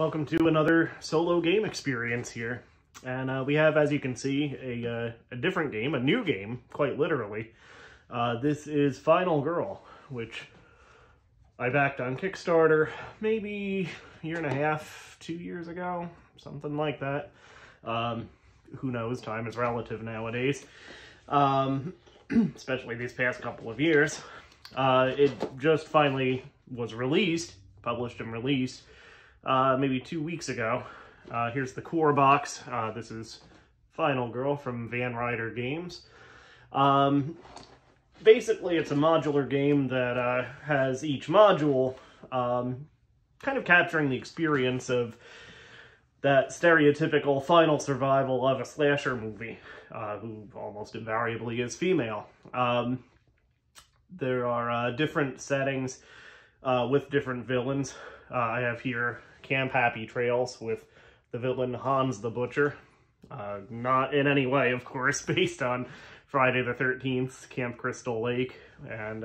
welcome to another solo game experience here. And we have, as you can see, a different game, a new game, quite literally. This is Final Girl, which I backed on Kickstarter maybe a year and a half, 2 years ago, something like that. Who knows, time is relative nowadays, especially these past couple of years. It just finally was released, published and released, maybe 2 weeks ago. Here's the core box. This is Final Girl from Van Ryder Games. Basically, it's a modular game that has each module kind of capturing the experience of that stereotypical final survival of a slasher movie, who almost invariably is female. There are different settings with different villains. I have here Camp Happy Trails with the villain Hans the Butcher. Not in any way, of course, based on Friday the 13th, Camp Crystal Lake, and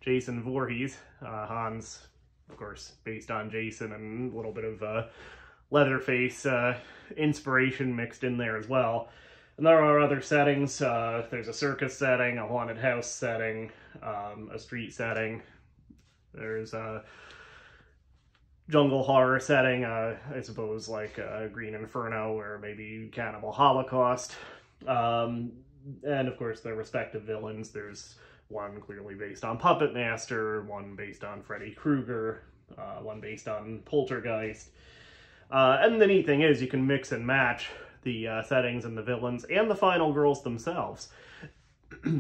Jason Voorhees. Hans, of course, based on Jason, and a little bit of Leatherface inspiration mixed in there as well. And there are other settings. There's a circus setting, a haunted house setting, a street setting. There's a jungle horror setting, I suppose, like Green Inferno or maybe Cannibal Holocaust. And of course, their respective villains. There's one clearly based on Puppet Master, one based on Freddy Krueger, one based on Poltergeist. And the neat thing is you can mix and match the settings and the villains and the final girls themselves.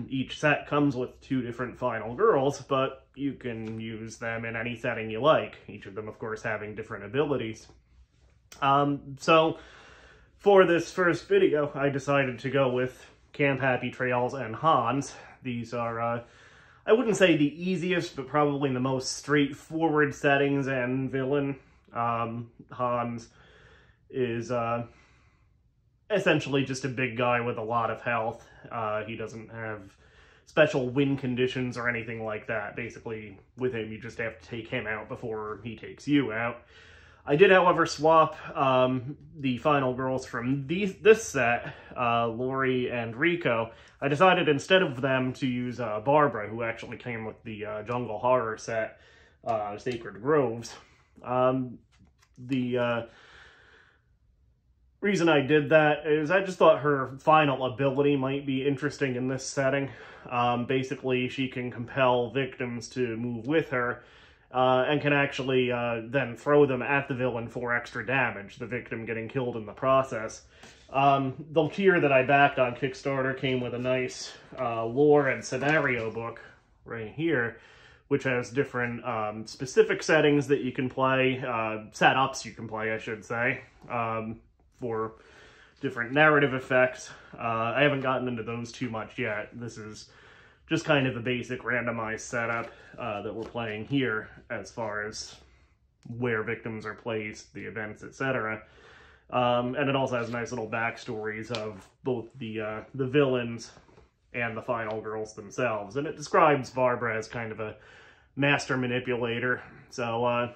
Each set comes with 2 different final girls, but you can use them in any setting you like, each of them, of course, having different abilities. So, for this first video, I decided to go with Camp Happy Trails and Hans. These are, I wouldn't say the easiest, but probably the most straightforward settings and villain. Hans is essentially just a big guy with a lot of health. He doesn't have special win conditions or anything like that. Basically, with him, you just have to take him out before he takes you out. I did, however, swap the final girls from this set, Lori and Rico. I decided instead of them to use Barbara, who actually came with the jungle horror set, Sacred Groves. The reason I did that is I just thought her final ability might be interesting in this setting. Basically, she can compel victims to move with her, and can actually then throw them at the villain for extra damage, the victim getting killed in the process. The tier that I backed on Kickstarter came with a nice lore and scenario book right here, which has different specific settings that you can play, setups you can play, I should say, for different narrative effects. I haven't gotten into those too much yet. This is just kind of a basic randomized setup that we're playing here as far as where victims are placed, the events, etc. And it also has nice little backstories of both the villains and the final girls themselves. And it describes Barbara as kind of a master manipulator. So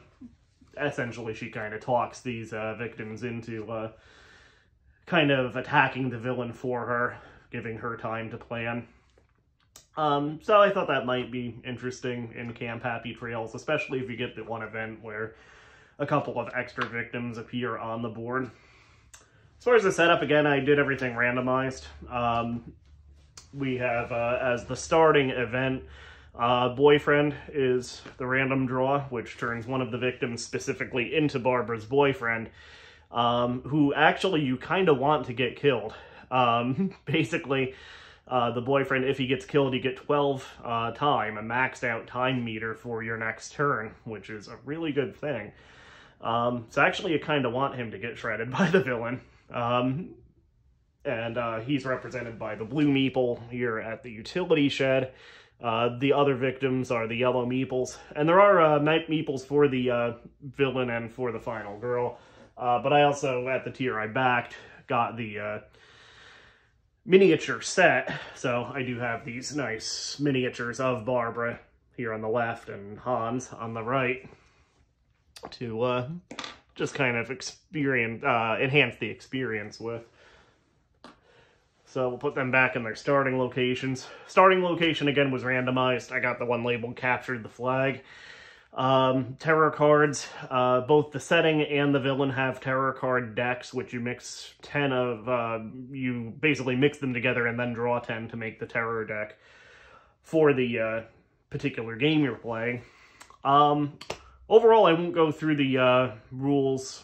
essentially she kind of talks these victims into kind of attacking the villain for her, giving her time to plan. So I thought that might be interesting in Camp Happy Trails, especially if you get the one event where a couple of extra victims appear on the board. As far as the setup, again, I did everything randomized. We have, as the starting event, boyfriend is the random draw, which turns one of the victims specifically into Barbara's boyfriend, who actually you kind of want to get killed. Basically, the boyfriend, if he gets killed, you get 12 time, a maxed out time meter for your next turn, which is a really good thing. So actually you kind of want him to get shredded by the villain. And he's represented by the blue meeple here at the utility shed. The other victims are the yellow meeples. And there are meeples for the villain and for the final girl. But I also, at the tier I backed, got the miniature set. So I do have these nice miniatures of Barbara here on the left and Hans on the right to just kind of enhance the experience with. So we'll put them back in their starting locations. Starting location, again, was randomized. I got the one labeled Captured the Flag. Terror cards. Both the setting and the villain have terror card decks, which you mix 10 of... you basically mix them together and then draw 10 to make the terror deck for the particular game you're playing. Overall, I won't go through the rules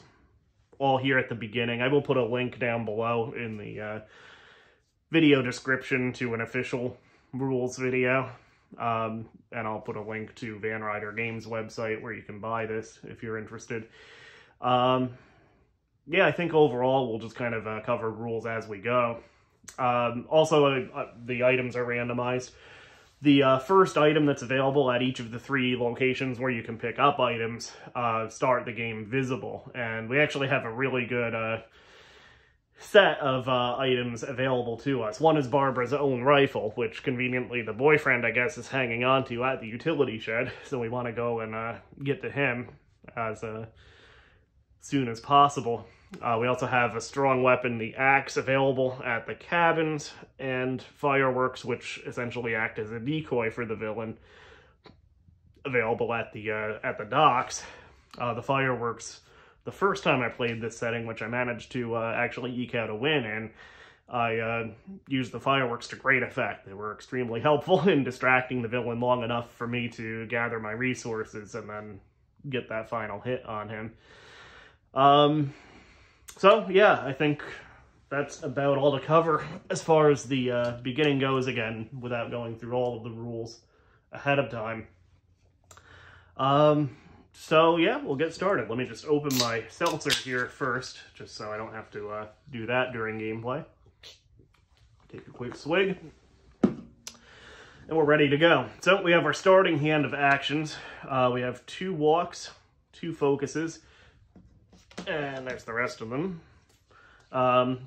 all here at the beginning. I will put a link down below in the... video description to an official rules video, and I'll put a link to Van Ryder Games' website where you can buy this if you're interested. Yeah, I think overall we'll just kind of cover rules as we go. Also, the items are randomized. The first item that's available at each of the 3 locations where you can pick up items start the game visible, and we actually have a really good set of items available to us. One is Barbara's own rifle, which conveniently the boyfriend, I guess, is hanging on to at the utility shed, so we want to go and get to him as soon as possible. We also have a strong weapon, the axe, available at the cabins, and fireworks, which essentially act as a decoy for the villain, available at the docks. The fireworks, the first time I played this setting, which I managed to actually eke out a win in, I used the fireworks to great effect. They were extremely helpful in distracting the villain long enough for me to gather my resources and then get that final hit on him. So, yeah, I think that's about all to cover as far as the beginning goes, again, without going through all of the rules ahead of time. So, yeah, we'll get started. Let me just open my seltzer here first, just so I don't have to do that during gameplay. Take a quick swig. And we're ready to go. So, we have our starting hand of actions. We have 2 walks, 2 focuses, and there's the rest of them.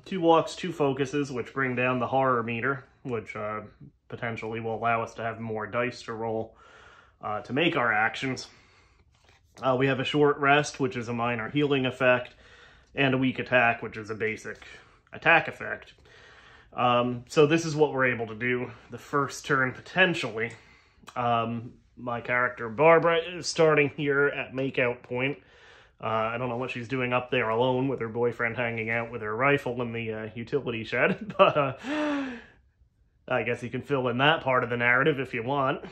2 walks, 2 focuses, which bring down the horror meter, which potentially will allow us to have more dice to roll to make our actions. We have a short rest, which is a minor healing effect, and a weak attack, which is a basic attack effect. So this is what we're able to do the first turn, potentially. My character, Barbara, is starting here at makeout point. I don't know what she's doing up there alone with her boyfriend hanging out with her rifle in the utility shed, but I guess you can fill in that part of the narrative if you want.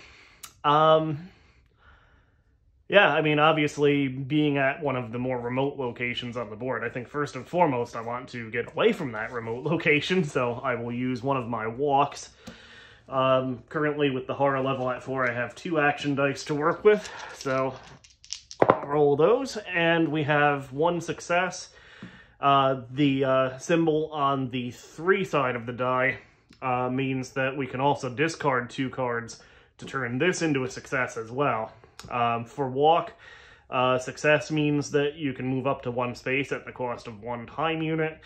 Yeah, I mean, obviously, being at one of the more remote locations on the board, I think first and foremost I want to get away from that remote location, so I will use one of my walks. Currently, with the horror level at 4, I have 2 action dice to work with, so I'll roll those, and we have 1 success. The symbol on the 3 side of the die means that we can also discard 2 cards to turn this into a success as well. For walk, success means that you can move up to 1 space at the cost of 1 time unit.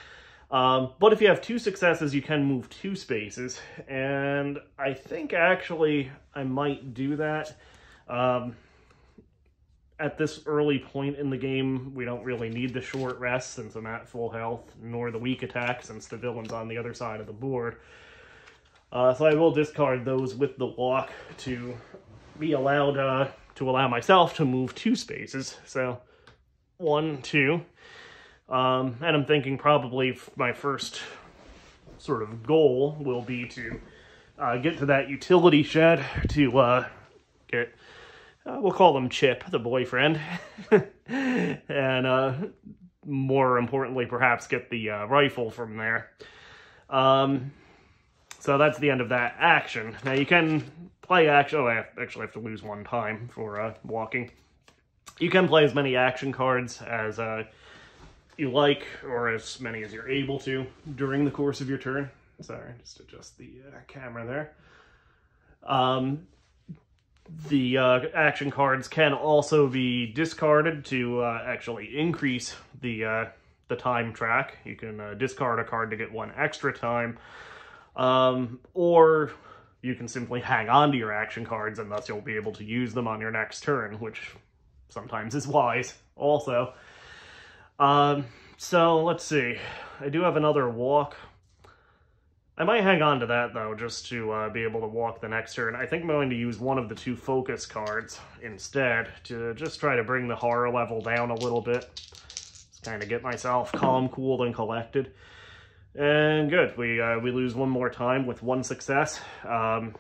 But if you have 2 successes, you can move 2 spaces. And I think actually I might do that. At this early point in the game, we don't really need the short rest since I'm at full health, nor the weak attack since the villain's on the other side of the board. So I will discard those with the walk to be allowed to allow myself to move 2 spaces. So 1, 2. And I'm thinking probably my first sort of goal will be to get to that utility shed to get, we'll call him Chip, the boyfriend, and more importantly, perhaps get the rifle from there. So that's the end of that action. Now you can play action. Oh, I actually have to lose 1 time for walking. You can play as many action cards as you like, or as many as you're able to during the course of your turn. Sorry, just adjust the camera there. The action cards can also be discarded to actually increase the time track. You can discard a card to get 1 extra time. Or you can simply hang on to your action cards and thus you'll be able to use them on your next turn, which sometimes is wise also. So let's see. I do have another walk. I might hang on to that, though, just to be able to walk the next turn. I think I'm going to use one of the 2 focus cards instead to just try to bring the horror level down a little bit. Just kind of get myself calm, cooled, and collected. And good, we lose one more time with 1 success. I'm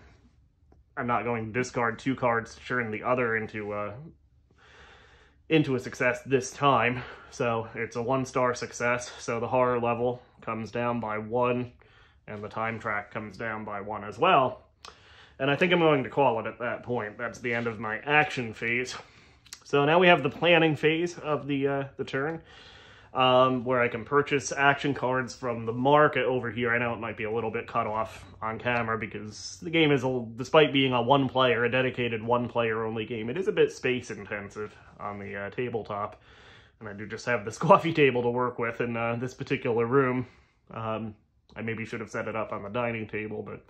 not going to discard 2 cards to turn the other into a success this time. So it's a 1-star success, so the horror level comes down by 1. And the time track comes down by 1 as well. And I think I'm going to call it at that point. That's the end of my action phase. So now we have the planning phase of the turn, where I can purchase action cards from the market over here. I know it might be a little bit cut off on camera because the game is, despite being a dedicated one-player only game, it is a bit space-intensive on the tabletop. And I do just have this coffee table to work with in this particular room. I maybe should have set it up on the dining table, but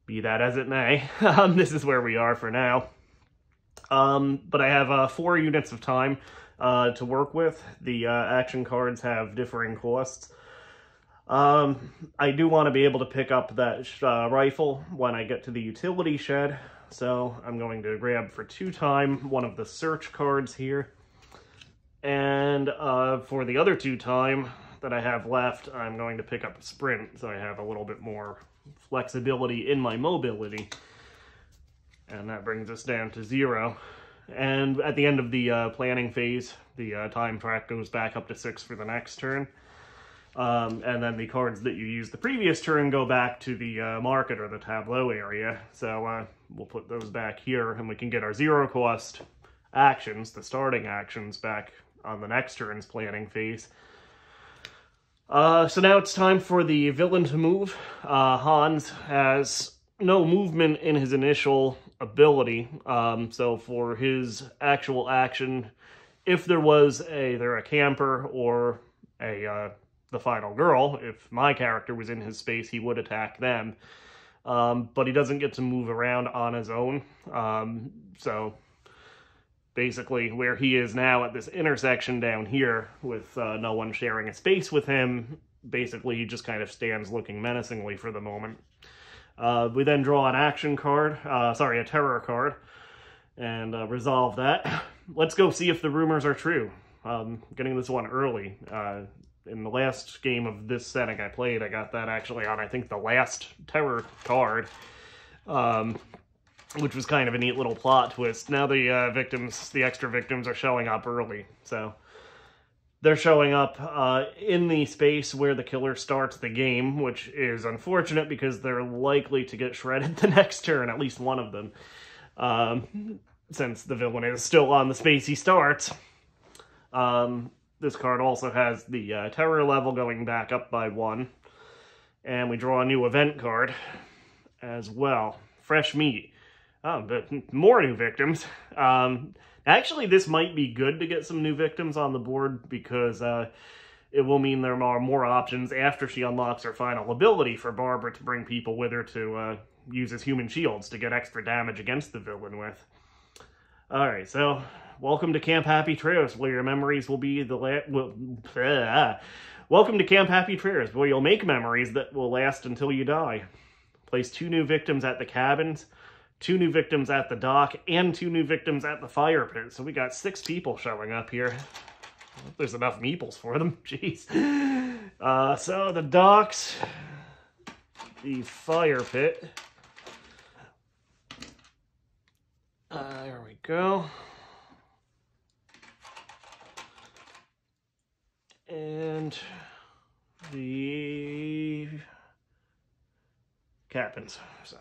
be that as it may, this is where we are for now. But I have 4 units of time to work with. The action cards have differing costs. I do want to be able to pick up that rifle when I get to the utility shed, so I'm going to grab for 2 time one of the search cards here. And for the other 2 time that I have left, I'm going to pick up a sprint, so I have a little bit more flexibility in my mobility. And that brings us down to 0. And at the end of the planning phase, the time track goes back up to 6 for the next turn. And then the cards that you used the previous turn go back to the market or the tableau area. So we'll put those back here, and we can get our 0-cost actions, the starting actions, back on the next turn's planning phase. So now it's time for the villain to move. Hans has no movement in his initial ability, so for his actual action, if there was either a camper or the final girl, if my character was in his space, he would attack them. But he doesn't get to move around on his own, so basically where he is now at this intersection down here with no one sharing a space with him, basically he just kind of stands looking menacingly for the moment. We then draw an action card, a terror card, and resolve that. Let's go see if the rumors are true. Getting this one early. In the last game of this setting I played, I got that actually on, I think, the last terror card. Which was kind of a neat little plot twist. Now the extra victims are showing up early. So they're showing up in the space where the killer starts the game, which is unfortunate because they're likely to get shredded the next turn, at least one of them, since the villain is still on the space he starts. This card also has the terror level going back up by 1, and we draw a new event card as well. Fresh meat. Oh, but more new victims. Actually, this might be good to get some new victims on the board because it will mean there are more options after she unlocks her final ability for Barbara to bring people with her to use as human shields to get extra damage against the villain with. Alright, so welcome to Camp Happy Trails, where your memories will be welcome to Camp Happy Trails, where you'll make memories that will last until you die. Place 2 new victims at the cabins, 2 new victims at the dock, and 2 new victims at the fire pit. So we got 6 people showing up here. I hope there's enough meeples for them. Jeez. So the docks, the fire pit. There we go. And the cabins. So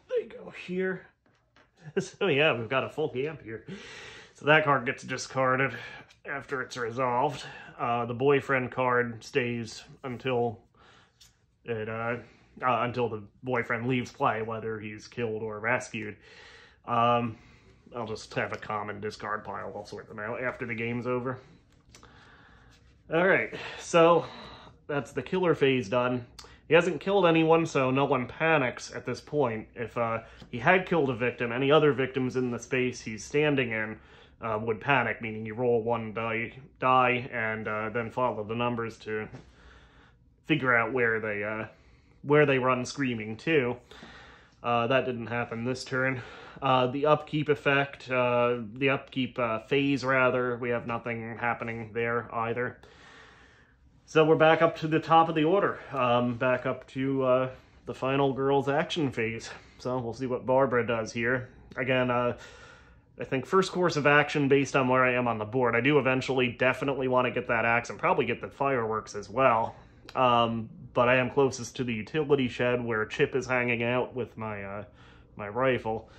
they go here. So yeah, we've got a full camp here. So that card gets discarded after it's resolved. The boyfriend card stays until the boyfriend leaves play, whether he's killed or rescued. I'll just have a common discard pile. I'll sort them out after the game's over. Alright, so that's the killer phase done. He hasn't killed anyone, so no one panics at this point. If he had killed a victim, any other victims in the space he's standing in would panic, meaning you roll one die and then follow the numbers to figure out where they run screaming to. That didn't happen this turn. The upkeep effect, the upkeep phase rather, we have nothing happening there either. So we're back up to the top of the order, back up to the final girl's action phase. So we'll see what Barbara does here. Again, I think first course of action based on where I am on the board. I do eventually definitely want to get that axe and probably get the fireworks as well. But I am closest to the utility shed where Chip is hanging out with my my rifle.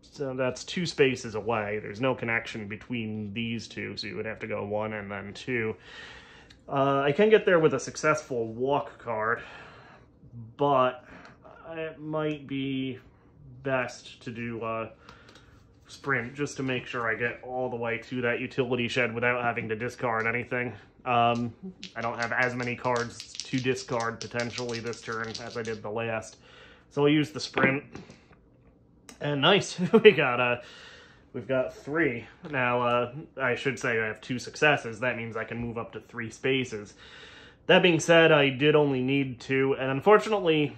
So that's 2 spaces away. There's no connection between these two, so you would have to go 1 and then 2. I can get there with a successful walk card, but it might be best to do a sprint just to make sure I get all the way to that utility shed without having to discard anything. I don't have as many cards to discard potentially this turn as I did the last. So I'll use the sprint. And nice, we've got 3. Now, I should say I have 2 successes. That means I can move up to 3 spaces. That being said, I did only need 2, and unfortunately,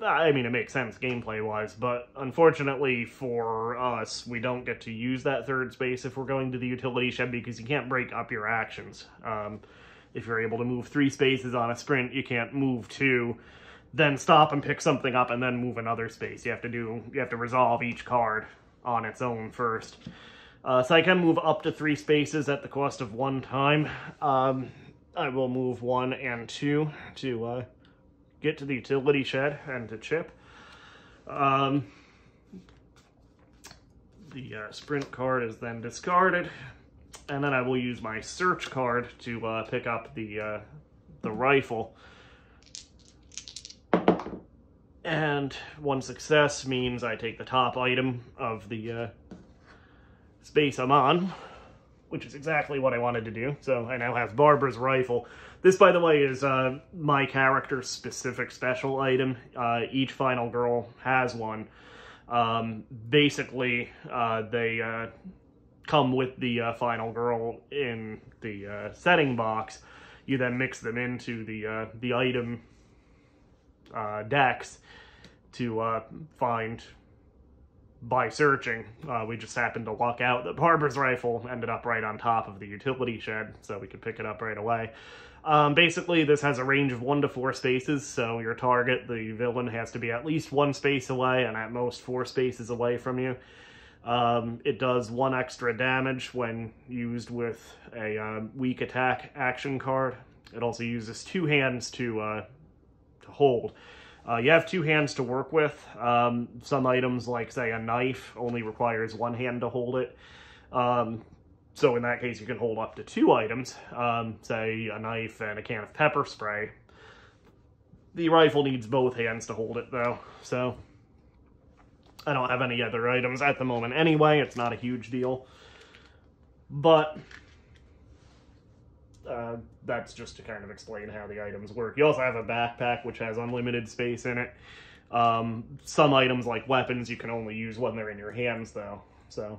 I mean, it makes sense gameplay-wise, but unfortunately for us, we don't get to use that 3rd space if we're going to the utility shed because you can't break up your actions. If you're able to move 3 spaces on a sprint, you can't move 2, then stop and pick something up and then move another space. You have to resolve each card on its own first. So I can move up to 3 spaces at the cost of 1 time. I will move 1 and 2 to get to the utility shed and to Chip. The sprint card is then discarded, and then I will use my search card to pick up the rifle. And 1 success means I take the top item of the space I'm on, which is exactly what I wanted to do. So I now have Barbara's rifle. This, by the way, is my character's specific special item. Each final girl has one. Basically, they come with the final girl in the setting box. You then mix them into the item decks to find by searching. We just happened to luck out that Barbara's rifle ended up right on top of the utility shed, so we could pick it up right away. Basically, this has a range of 1 to 4 spaces, so your target, the villain, has to be at least 1 space away and at most 4 spaces away from you. It does 1 extra damage when used with a weak attack action card. It also uses 2 hands to hold. You have 2 hands to work with. Some items, like, say, a knife, only requires 1 hand to hold it. So in that case, you can hold up to 2 items, say a knife and a can of pepper spray. The rifle needs both hands to hold it, though, so I don't have any other items at the moment anyway. It's not a huge deal, but that's just to kind of explain how the items work. You also have a backpack, which has unlimited space in it. Some items, like weapons, you can only use when they're in your hands, though, so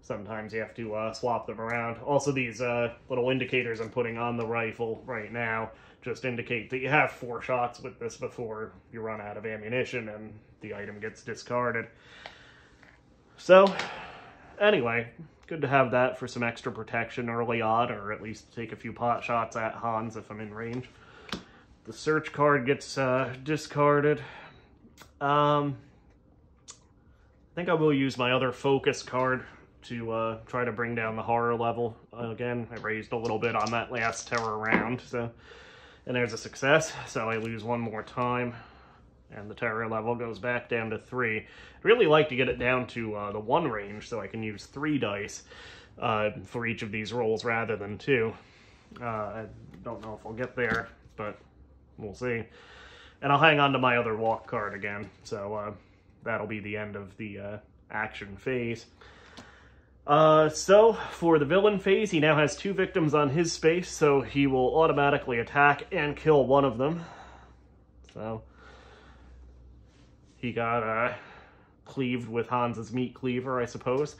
sometimes you have to swap them around. Also, these little indicators I'm putting on the rifle right now just indicate that you have 4 shots with this before you run out of ammunition and the item gets discarded. So, anyway, good to have that for some extra protection early on, or at least take a few pot shots at Hans if I'm in range. The search card gets discarded. I think I will use my other focus card to try to bring down the horror level. Again, I raised a little bit on that last terror round, so, and there's a success, so I lose 1 more time, and the terror level goes back down to 3. I'd really like to get it down to the 1 range, so I can use 3 dice for each of these rolls rather than 2. I don't know if I'll get there, but we'll see. And I'll hang on to my other walk card again, so that'll be the end of the action phase. So, for the villain phase, he now has 2 victims on his space, so he will automatically attack and kill one of them. So, he got cleaved with Hans's meat cleaver, I suppose.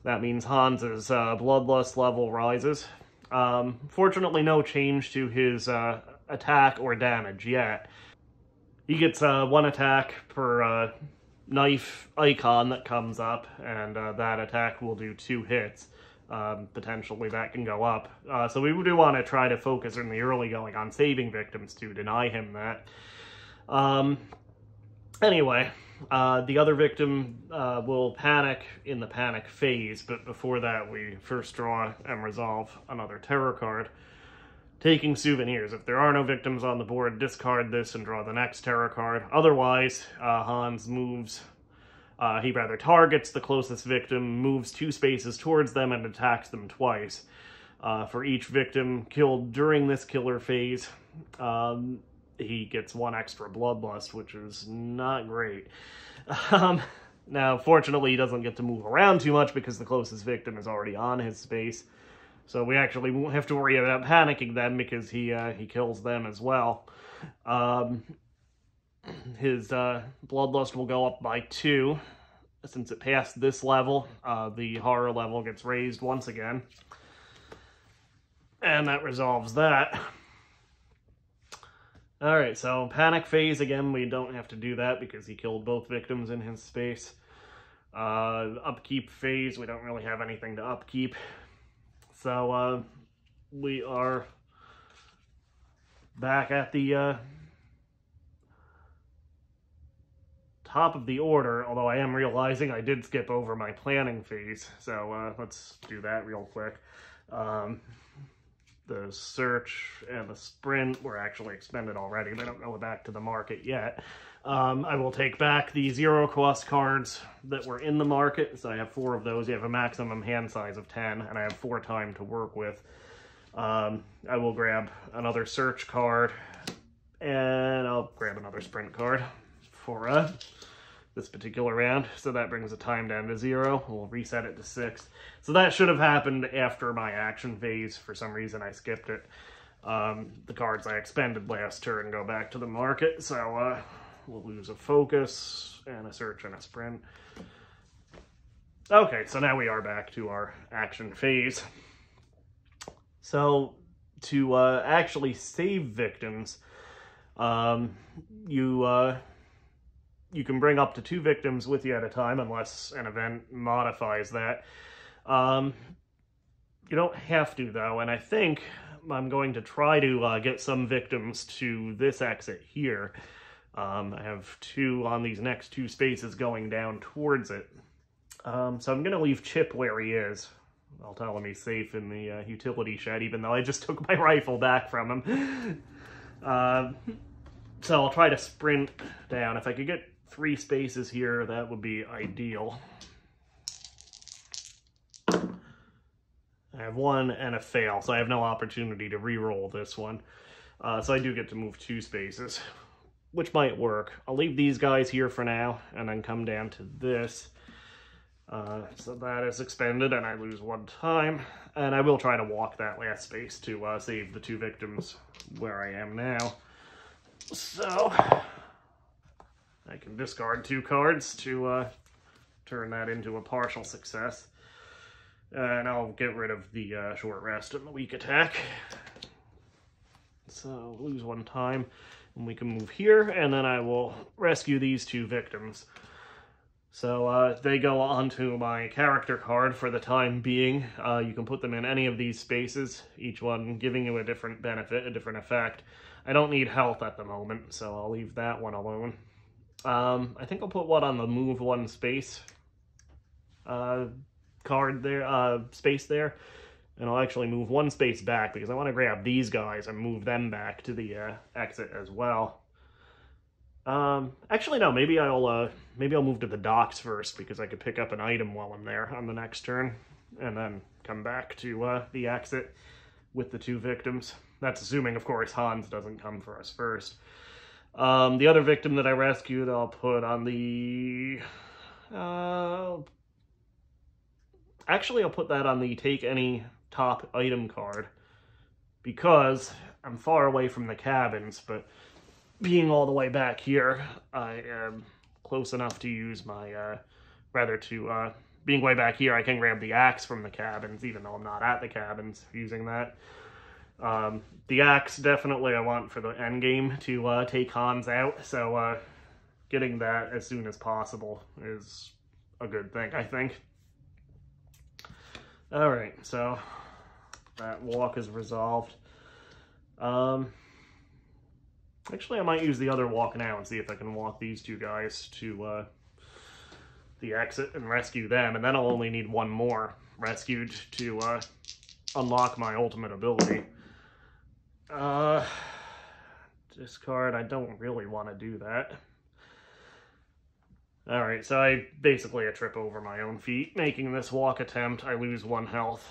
That means Hans's bloodlust level rises. Fortunately, no change to his attack or damage yet. He gets 1 attack per knife icon that comes up, and that attack will do 2 hits. Potentially that can go up. So we do want to try to focus in the early going on saving victims to deny him that. Anyway, the other victim will panic in the panic phase, but before that we first draw and resolve another terror card. Taking souvenirs. If there are no victims on the board, discard this and draw the next terror card. Otherwise, Hans moves, he rather targets the closest victim, moves 2 spaces towards them, and attacks them twice. For each victim killed during this killer phase, he gets 1 extra bloodlust, which is not great. Now, fortunately, he doesn't get to move around too much because the closest victim is already on his space. So we actually won't have to worry about panicking them because he kills them as well. His bloodlust will go up by 2. Since it passed this level, the horror level gets raised once again. And that resolves that. Alright, so panic phase, again, we don't have to do that because he killed both victims in his space. Upkeep phase, we don't really have anything to upkeep. So, we are back at the top of the order, although I am realizing I did skip over my planning phase, so let's do that real quick. The search and the sprint were actually expended already. They don't go back to the market yet. I will take back the 0-cost cards that were in the market. So I have 4 of those. You have a maximum hand size of 10, and I have 4 time to work with. I will grab another search card, and I'll grab another sprint card for this particular round. So that brings the time down to 0. We'll reset it to 6. So that should have happened after my action phase. For some reason, I skipped it. The cards I expended last turn go back to the market, so we'll lose a focus and a search and a sprint. Okay, so now we are back to our action phase. So to actually save victims, you can bring up to 2 victims with you at a time unless an event modifies that. You don't have to, though, and I think I'm going to try to get some victims to this exit here. I have 2 on these next 2 spaces going down towards it. So I'm going to leave Chip where he is. I'll tell him he's safe in the utility shed, even though I just took my rifle back from him. So I'll try to sprint down. If I could get 3 spaces here, that would be ideal. I have 1 and a fail, so I have no opportunity to re-roll this one. So I do get to move 2 spaces, which might work. I'll leave these guys here for now, and then come down to this. So that is expended, and I lose 1 time. And I will try to walk that last space to save the 2 victims where I am now. So I can discard 2 cards to turn that into a partial success. And I'll get rid of the short rest and the weak attack. So lose 1 time, and we can move here, and then I will rescue these 2 victims. So they go onto my character card for the time being. You can put them in any of these spaces, each one giving you a different benefit, a different effect. I don't need health at the moment, so I'll leave that one alone. I think I'll put one on the move 1 space card there, space there, and I'll actually move 1 space back because I want to grab these guys and move them back to the exit as well. Actually, no, maybe I'll move to the docks first because I could pick up an item while I'm there on the next turn, and then come back to the exit with the 2 victims. That's assuming, of course, Hans doesn't come for us first. The other victim that I rescued, I'll put on the... Actually, I'll put that on the take any top item card because I'm far away from the cabins, but being all the way back here, I am close enough to use my, being way back here, I can grab the axe from the cabins, even though I'm not at the cabins using that. The axe, definitely I want for the end game to take Hans out, so getting that as soon as possible is a good thing, I think. Alright, so that walk is resolved. Actually, I might use the other walk now and see if I can walk these two guys to the exit and rescue them, and then I'll only need one more rescued to unlock my ultimate ability. Discard, I don't really want to do that. Alright, so I basically trip over my own feet making this walk attempt. I lose 1 health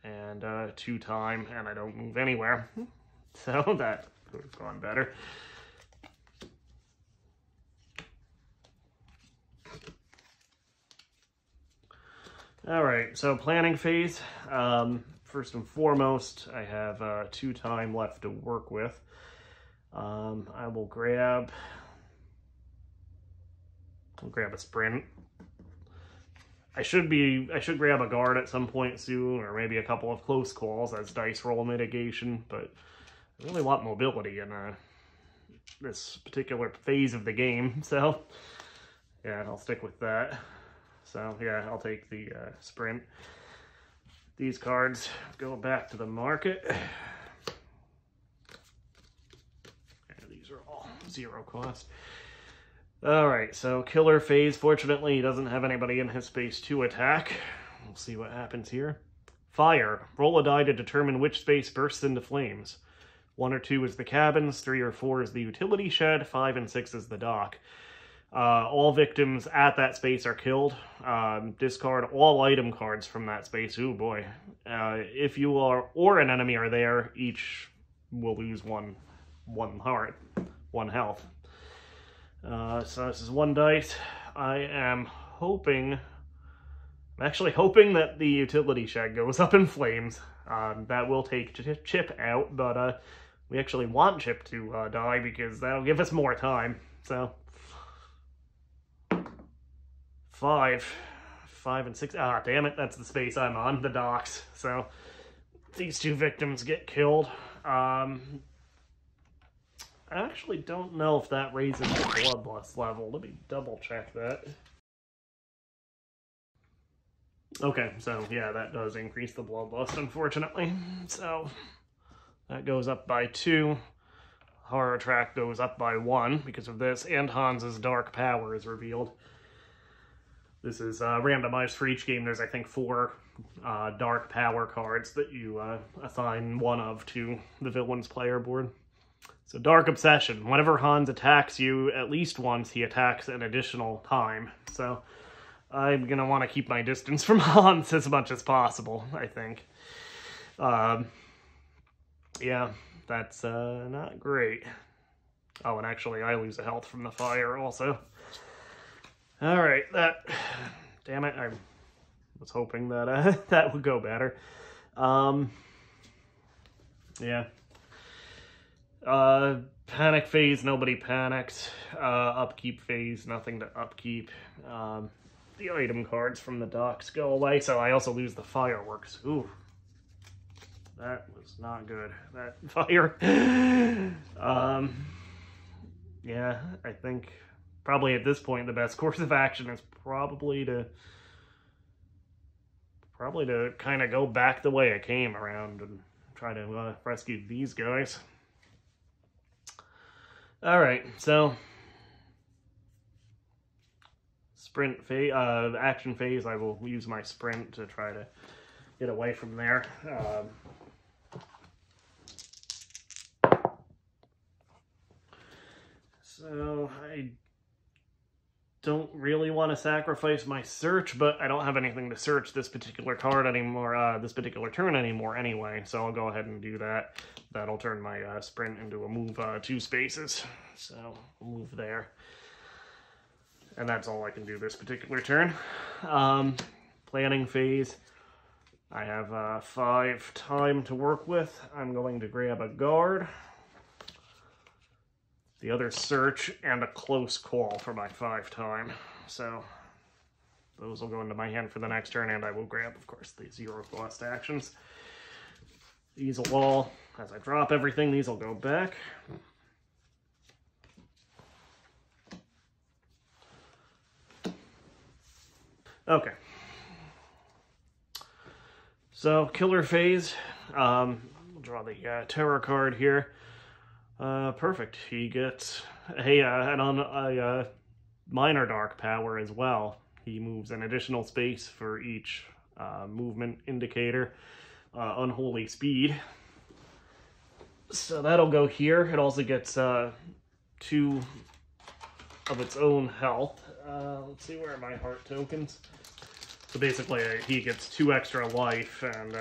and 2 time, and I don't move anywhere. So that could have gone better. Alright, so planning phase. First and foremost, I have 2 time left to work with. I will grab a sprint. I should grab a guard at some point soon, or maybe a couple of close calls as dice roll mitigation, but I really want mobility in this particular phase of the game, so yeah, I'll stick with that. So yeah, I'll take the sprint. These cards go back to the market. And these are all 0 cost. Alright, so killer phase. Fortunately, he doesn't have anybody in his space to attack. We'll see what happens here. Fire. Roll a die to determine which space bursts into flames. 1 or 2 is the cabins, 3 or 4 is the utility shed, 5 and 6 is the dock. All victims at that space are killed. Discard all item cards from that space. Ooh boy. If you are or an enemy are there, each will lose one health. So this is 1 dice. I'm actually hoping that the utility shed goes up in flames. That will take Chip out, but we actually want Chip to die because that'll give us more time. So 5 and 6. Ah, damn it, that's the space I'm on, the docks. So these 2 victims get killed. I actually don't know if that raises the bloodlust level. Let me double check that. Okay, so yeah, that does increase the bloodlust, unfortunately. So that goes up by 2. Horror track goes up by 1 because of this, and Hans's dark power is revealed. This is randomized for each game. There's, I think, 4 dark power cards that you assign one of to the villain's player board. So Dark Obsession. Whenever Hans attacks you at least once, he attacks an additional time. So I'm going to want to keep my distance from Hans as much as possible, I think. Yeah, that's not great. Oh, and actually I lose a health from the fire also. Alright, damn it, I was hoping that that would go better. Yeah. Panic phase, nobody panics. Upkeep phase, nothing to upkeep. The item cards from the docks go away, so I also lose the fireworks. Ooh. That was not good. That fire. Yeah, I think probably at this point the best course of action is probably to kind of go back the way I came around and try to rescue these guys. Alright, so sprint phase, action phase, I will use my sprint to try to get away from there. So I don't really want to sacrifice my search, but I don't have anything to search this particular card anymore, this particular turn anymore anyway, so I'll go ahead and do that. That'll turn my sprint into a move 2 spaces, so I'll move there. And that's all I can do this particular turn. Planning phase. I have 5 time to work with. I'm going to grab a guard. the other search, and a close call for my 5-time. So those will go into my hand for the next turn, and I will grab, of course, the 0 cost actions. These will all, as I drop everything, these will go back. Okay. So, killer phase. We'll draw the terror card here. Perfect. He gets a minor dark power as well. He moves an additional space for each movement indicator. Unholy speed. So that'll go here. It also gets 2 of its own health. Let's see, where are my heart tokens? So basically, he gets 2 extra life, and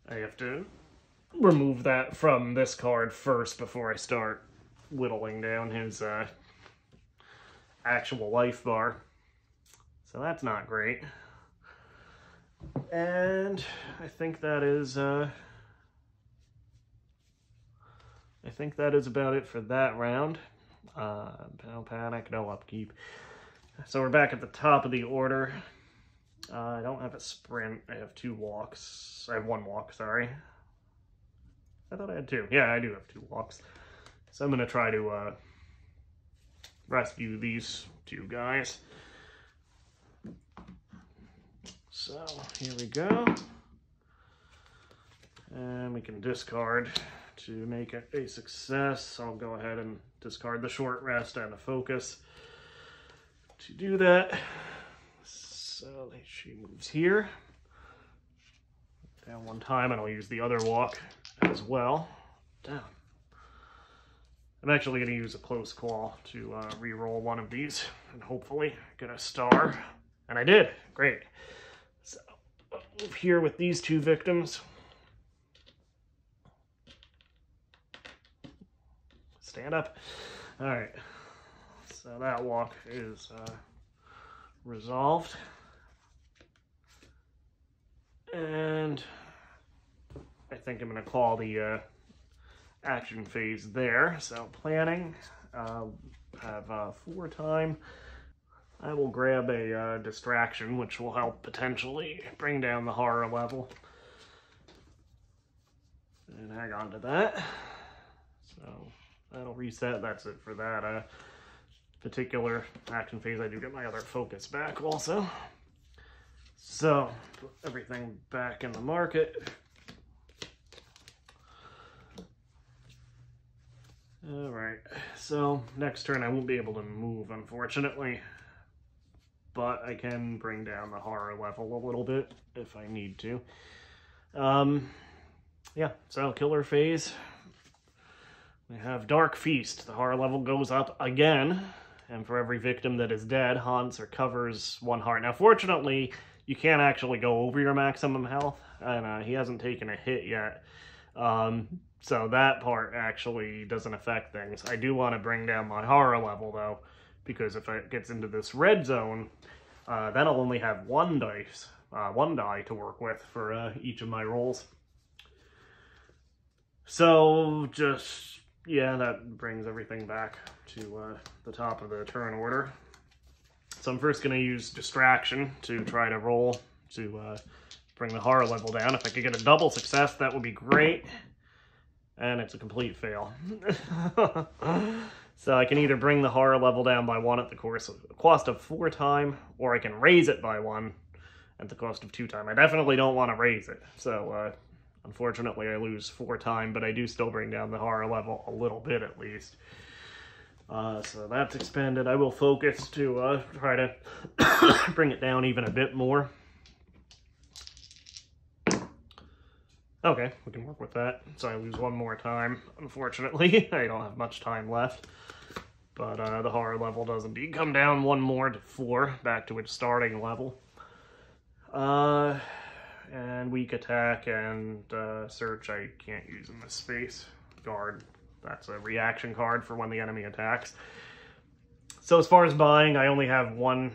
I have to remove that from this card first before I start whittling down his actual life bar. So that's not great. And I think that is about it for that round. No panic, no upkeep. So we're back at the top of the order. I don't have a sprint. I have 2 walks. I have 1 walk, sorry. I thought I had 2. Yeah, I do have 2 walks. So I'm going to try to rescue these 2 guys. So here we go. And we can discard to make it a success. I'll go ahead and discard the short rest and a focus to do that. So she moves here. Down 1 time, and I'll use the other walk as well. Down. I'm actually going to use a close call to re-roll 1 of these and hopefully get a star. And I did. Great. So I'll move here with these 2 victims. Stand up. All right. So that walk is resolved. And I think I'm going to call the action phase there. So planning, have 4 time. I will grab a distraction, which will help potentially bring down the horror level. And hang on to that. So that'll reset. That's it for that particular action phase. I do get my other focus back also. So put everything back in the market. All right, so next turn I won't be able to move, unfortunately, but I can bring down the horror level a little bit if I need to. Yeah, so killer phase. We have Dark Feast. The horror level goes up again, and for every victim that is dead, haunts or covers 1 heart. Now, fortunately, you can't actually go over your maximum health, and he hasn't taken a hit yet. So that part actually doesn't affect things. I do want to bring down my horror level, though, because if it gets into this red zone, then I'll only have 1 die to work with for each of my rolls. So just, yeah, that brings everything back to the top of the turn order. So I'm first going to use Distraction to try to roll to bring the horror level down. If I could get a double success, that would be great. And it's a complete fail. So I can either bring the horror level down by 1 at the cost of 4 time, or I can raise it by 1 at the cost of 2 time. I definitely don't want to raise it. So unfortunately I lose 4 time, but I do still bring down the horror level a little bit at least. So that's expended. I will focus to try to bring it down even a bit more. Okay, we can work with that. So I lose 1 more time, unfortunately. I don't have much time left. But the horror level does indeed come down 1 more to 4, back to its starting level. And weak attack and search I can't use in this space. Guard, that's a reaction card for when the enemy attacks. So as far as buying, I only have 1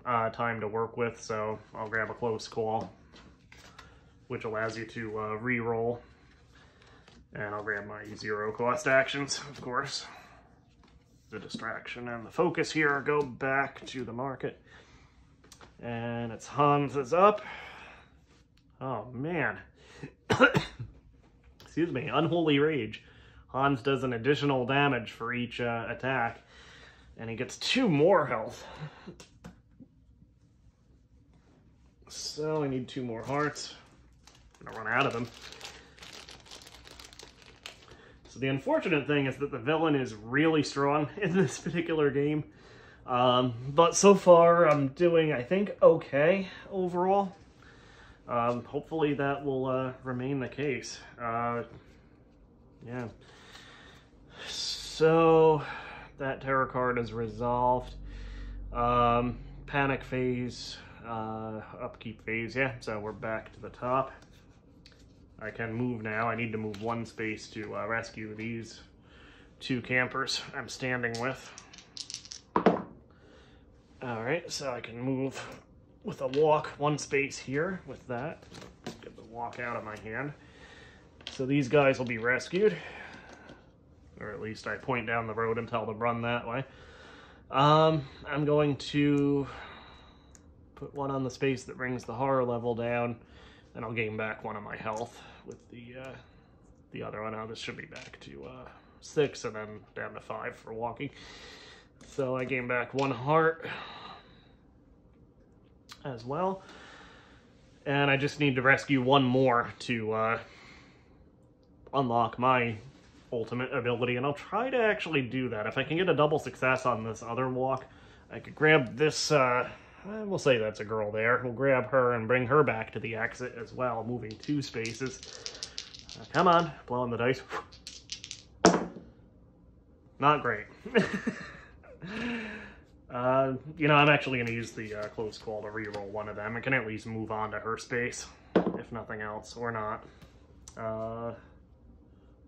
time to work with, so I'll grab a close call, which allows you to re-roll. And I'll grab my 0 cost actions, of course. The distraction and the focus here go back to the market. And it's Hans is up. Oh, man. Excuse me, Unholy Rage. Hans does an additional damage for each attack. And he gets 2 more health. So I need 2 more hearts. I'm gonna run out of them. So the unfortunate thing is that the villain is really strong in this particular game. But so far I'm doing, I think, okay overall. Hopefully that will remain the case. Yeah. So that terror card is resolved. Panic phase, upkeep phase, yeah, so we're back to the top. I can move now. I need to move 1 space to rescue these 2 campers I'm standing with. Alright, so I can move with a walk 1 space here with that. Get the walk out of my hand. So these guys will be rescued. Or at least I point down the road and tell them run that way. I'm going to put 1 on the space that brings the horror level down, and I'll gain back 1 of my health with the other one. Now this should be back to 6 and then down to 5 for walking. So I gain back 1 heart as well. And I just need to rescue 1 more to unlock my ultimate ability, and I'll try to actually do that. If I can get a double success on this other walk, I could grab this, we'll say that's a girl there. We'll grab her and bring her back to the exit as well, moving 2 spaces. Come on, blowing the dice. Not great. You know, I'm actually going to use the close call to reroll 1 of them. I can at least move on to her space, if nothing else, or not.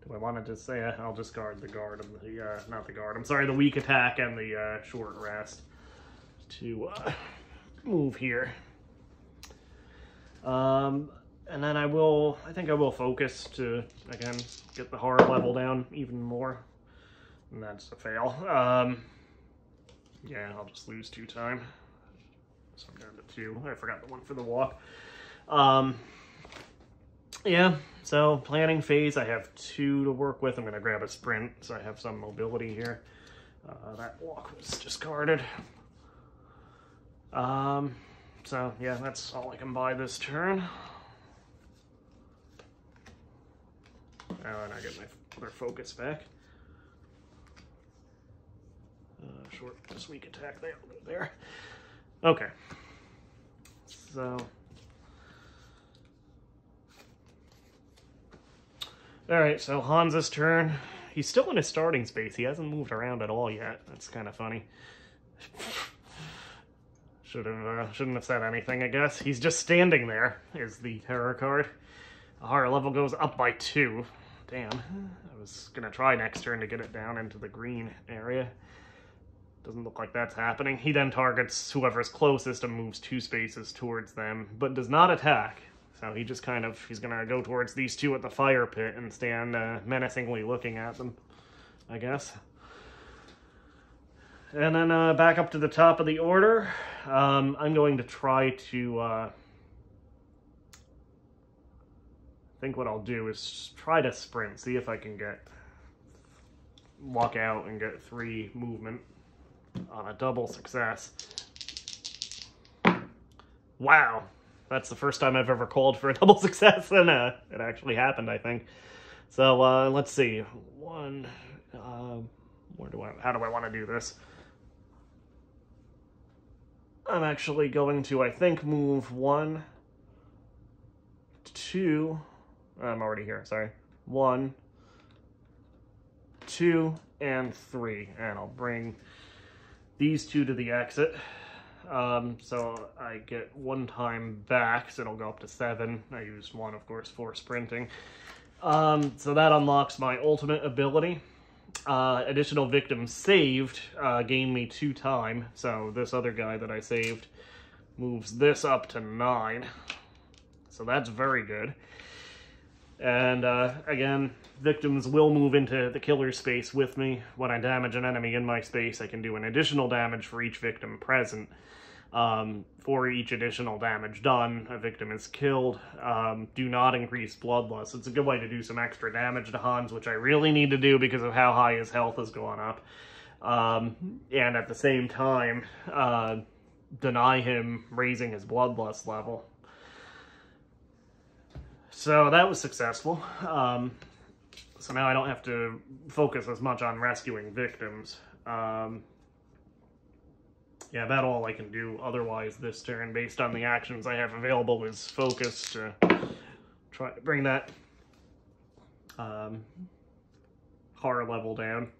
Do I want to just say I'll discard the guard and the, not the guard, I'm sorry, the weak attack and the short rest to move here. And then I think I will focus to, again, get the horror level down even more. And that's a fail. Yeah, I'll just lose 2 time. So I'm down to 2. I forgot the 1 for the walk. Yeah, so planning phase, I have 2 to work with. I'm going to grab a sprint, so I have some mobility here. That walk was discarded. So yeah, that's all I can buy this turn. And I get my other focus back. Short, just weak attack there, there. Okay. So. Alright, so Hans's turn. He's still in his starting space. He hasn't moved around at all yet. That's kind of funny. Shouldn't have said anything, I guess. He's just standing there, is the terror card. The horror level goes up by 2. Damn. I was going to try next turn to get it down into the green area. Doesn't look like that's happening. He then targets whoever's closest and moves 2 spaces towards them, but does not attack. So he just kind of, he's going to go towards these 2 at the fire pit and stand menacingly looking at them, I guess. And then back up to the top of the order. I'm going to try to, I think what I'll do is try to sprint, see if I can walk out and get 3 movement on a double success. Wow. That's the first time I've ever called for a double success, and it actually happened, I think. So, let's see. 1, how do I want to do this? I'm actually going to, I think, move 1, 2, I'm already here, sorry. 1, 2, and 3, and I'll bring these 2 to the exit. So I get 1 time back, so it'll go up to 7. I used 1, of course, for sprinting. So that unlocks my ultimate ability. Additional victims saved gain me 2 time, so this other guy that I saved moves this up to 9. So that's very good. And again, victims will move into the killer's space with me. When I damage an enemy in my space, I can do an additional damage for each victim present. For each additional damage done, a victim is killed. Do not increase bloodlust. It's a good way to do some extra damage to Hans, which I really need to do because of how high his health has gone up. And at the same time, deny him raising his bloodlust level. So that was successful. So now I don't have to focus as much on rescuing victims. Yeah, about all I can do otherwise this turn, based on the actions I have available, is focus to try to bring that horror level down.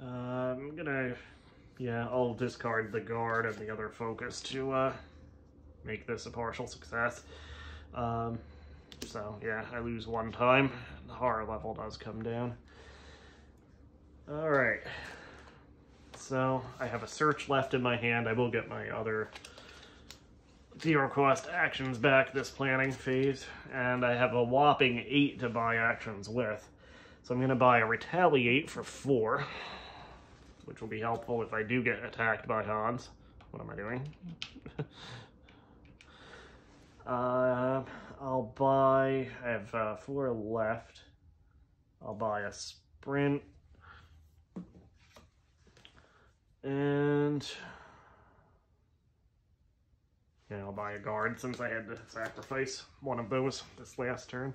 I'm gonna, yeah, I'll discard the guard and the other focus to make this a partial success. So yeah, I lose one time. The horror level does come down. Alright. So I have a search left in my hand. I will get my other 0-cost actions back this planning phase. And I have a whopping 8 to buy actions with. So I'm going to buy a retaliate for 4, which will be helpful if I do get attacked by Hans. What am I doing? I'll buy, I have 4 left. I'll buy a sprint. And yeah, I'll buy a guard since I had to sacrifice one of those this last turn.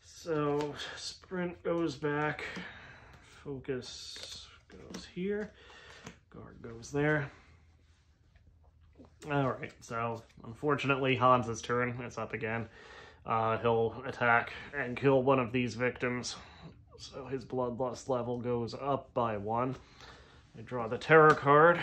So sprint goes back, focus goes here, guard goes there. Alright, so unfortunately Hans's turn is up again. He'll attack and kill one of these victims. So his bloodlust level goes up by 1. I draw the terror card.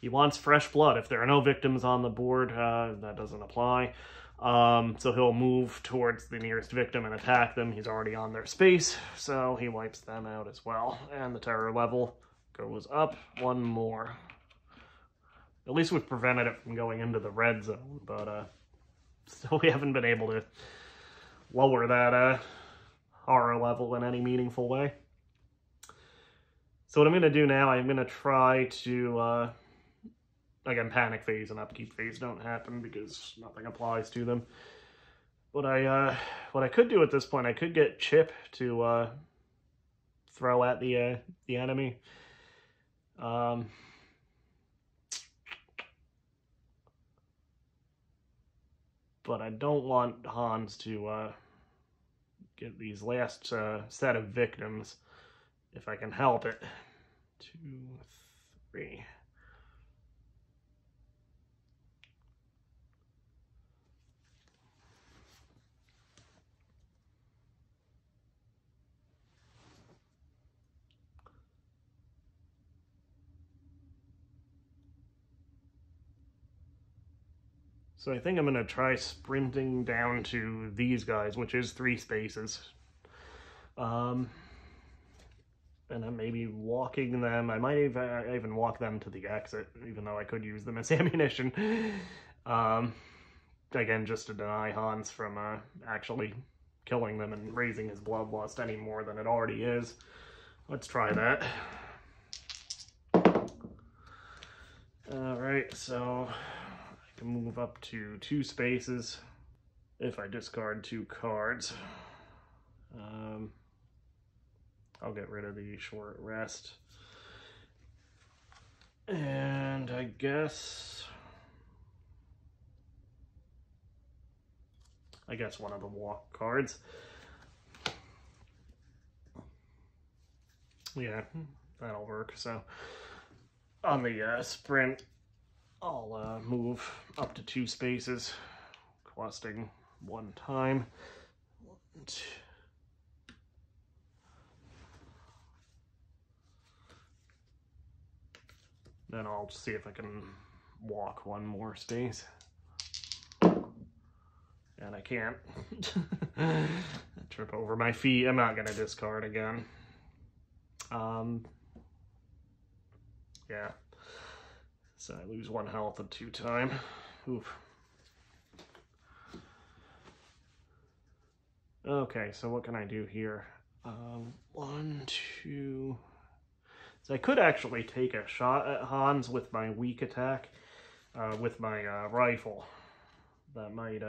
He wants fresh blood. If there are no victims on the board, that doesn't apply. So he'll move towards the nearest victim and attack them. He's already on their space, so he wipes them out as well. And the terror level goes up 1 more. At least we've prevented it from going into the red zone, but still we haven't been able to lower that horror level in any meaningful way. So what I'm going to do now, I'm going to try to, again, panic phase and upkeep phase don't happen because nothing applies to them. What I could do at this point, I could get Chip to throw at the enemy. But I don't want Hans to get these last set of victims if I can help it. 2, 3. So I think I'm going to try sprinting down to these guys, which is 3 spaces. And then maybe walking them. I might even walk them to the exit, even though I could use them as ammunition. Again, just to deny Hans from actually killing them and raising his bloodlust any more than it already is. Let's try that. Alright, so I can move up to 2 spaces if I discard 2 cards. I'll get rid of the short rest. And I guess one of the walk cards. Yeah, that'll work. So on the sprint, I'll move up to 2 spaces, costing 1 time. 1, 2. Then I'll see if I can walk 1 more space. And I can't. I trip over my feet. I'm not going to discard again. Yeah. So I lose 1 health at 2 time. Oof. Okay, so what can I do here? 1, 2... So I could actually take a shot at Hans with my weak attack, with my rifle. That might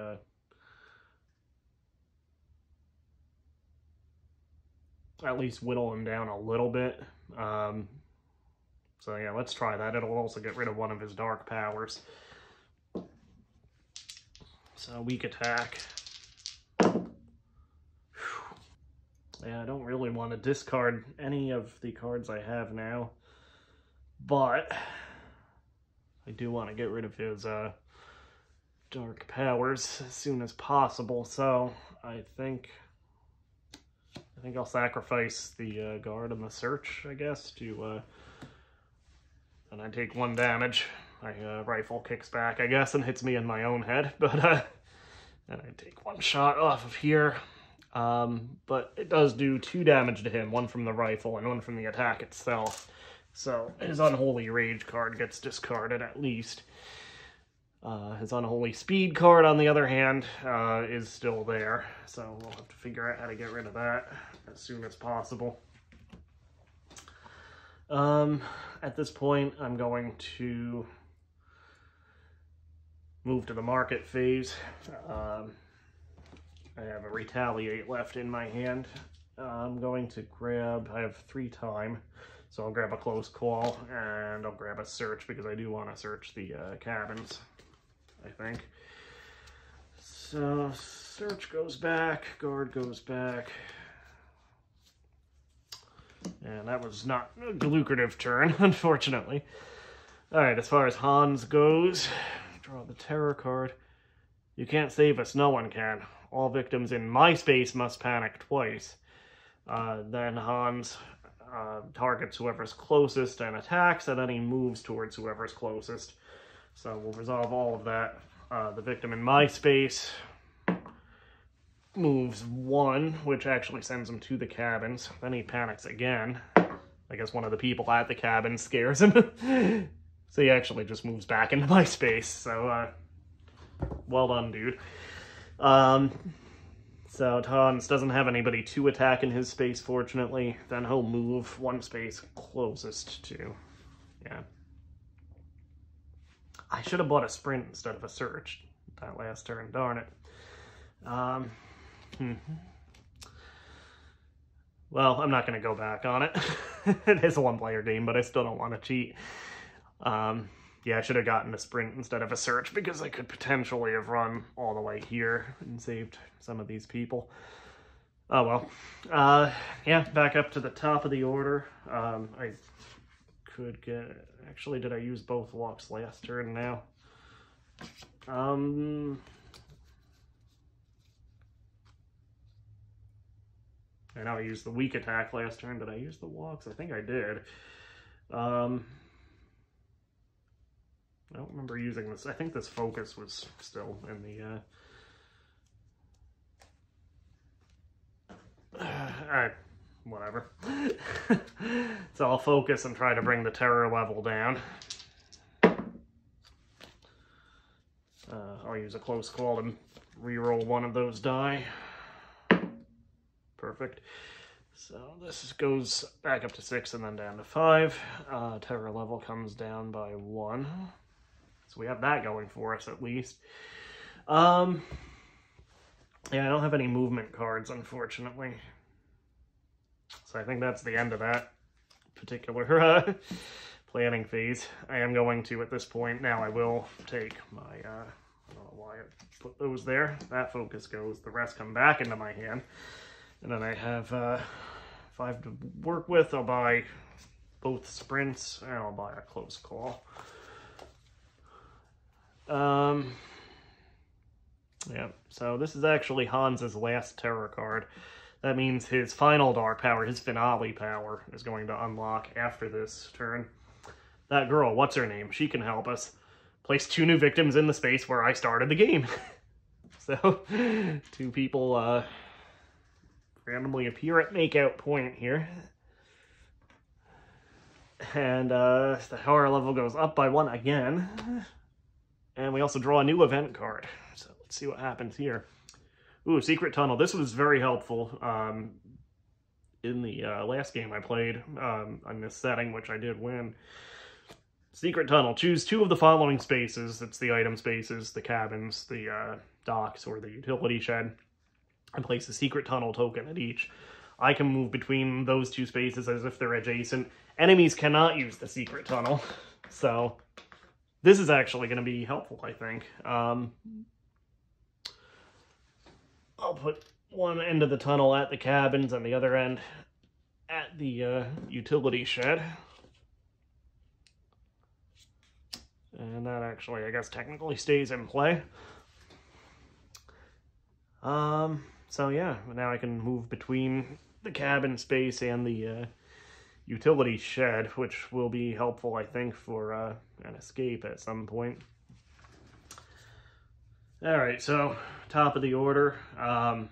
at least whittle him down a little bit. So yeah, let's try that. It'll also get rid of one of his dark powers. So weak attack. Yeah, I don't really want to discard any of the cards I have now, but I do want to get rid of his dark powers as soon as possible. So I think I'll sacrifice the guard and the search, I guess, to and I take 1 damage. My rifle kicks back, I guess, and hits me in my own head, but and I take 1 shot off of here. But it does do 2 damage to him, 1 from the rifle and 1 from the attack itself. So his Unholy Rage card gets discarded at least. His Unholy Speed card, on the other hand, is still there. So we'll have to figure out how to get rid of that as soon as possible. At this point, I'm going to move to the market phase. I have a Retaliate left in my hand. I'm going to grab, I have 3 time, so I'll grab a Close Call, and I'll grab a Search, because I do want to search the cabins, I think. So, Search goes back, Guard goes back. And that was not a lucrative turn, unfortunately. Alright, as far as Hans goes, draw the Terror card. You can't save us, no one can. All victims in my space must panic twice. Then Hans targets whoever's closest and attacks, and then he moves towards whoever's closest. So we'll resolve all of that. The victim in my space moves 1, which actually sends him to the cabins. Then he panics again. I guess one of the people at the cabin scares him. So he actually just moves back into my space. So, well done, dude. So Hans doesn't have anybody to attack in his space, fortunately. Then he'll move 1 space closest to, yeah. I should have bought a sprint instead of a search that last turn, darn it. Well, I'm not going to go back on it. It is a 1-player game, but I still don't want to cheat. Yeah, I should have gotten a sprint instead of a search, because I could potentially have run all the way here and saved some of these people. Oh well. Yeah, back up to the top of the order. I could get... Actually, did I use both walks last turn now? I know I used the weak attack last turn. Did I use the walks? I think I did. I don't remember using this. I think this focus was still in the... whatever. So I'll focus and try to bring the terror level down. I'll use a Close Call and reroll 1 of those die. Perfect. So this goes back up to 6 and then down to 5. Terror level comes down by 1. So we have that going for us at least. Yeah, I don't have any movement cards, unfortunately. So I think that's the end of that particular planning phase. I am going to, at this point, now I will take my, I don't know why I put those there. That focus goes, the rest come back into my hand. And then I have 5 to work with. I'll buy both sprints, and I'll buy a Close Call. Yeah, so this is actually Hans's last terror card. That means his final dark power, his finale power, is going to unlock after this turn. That girl, what's her name? She can help us. Place 2 new victims in the space where I started the game. So, 2 people randomly appear at makeout point here. And the horror level goes up by 1 again. And we also draw a new event card. So let's see what happens here. Ooh, Secret Tunnel. This was very helpful in the last game I played on this setting, which I did win. Secret Tunnel. Choose 2 of the following spaces. It's the item spaces, the cabins, the docks, or the utility shed, and place a Secret Tunnel token at each. I can move between those 2 spaces as if they're adjacent. Enemies cannot use the Secret Tunnel, so this is actually going to be helpful, I think. I'll put one end of the tunnel at the cabins and the other end at the utility shed. And that actually, I guess, technically stays in play. So yeah, now I can move between the cabin space and the utility shed, which will be helpful, I think, for an escape at some point. Alright, so top of the order. I'm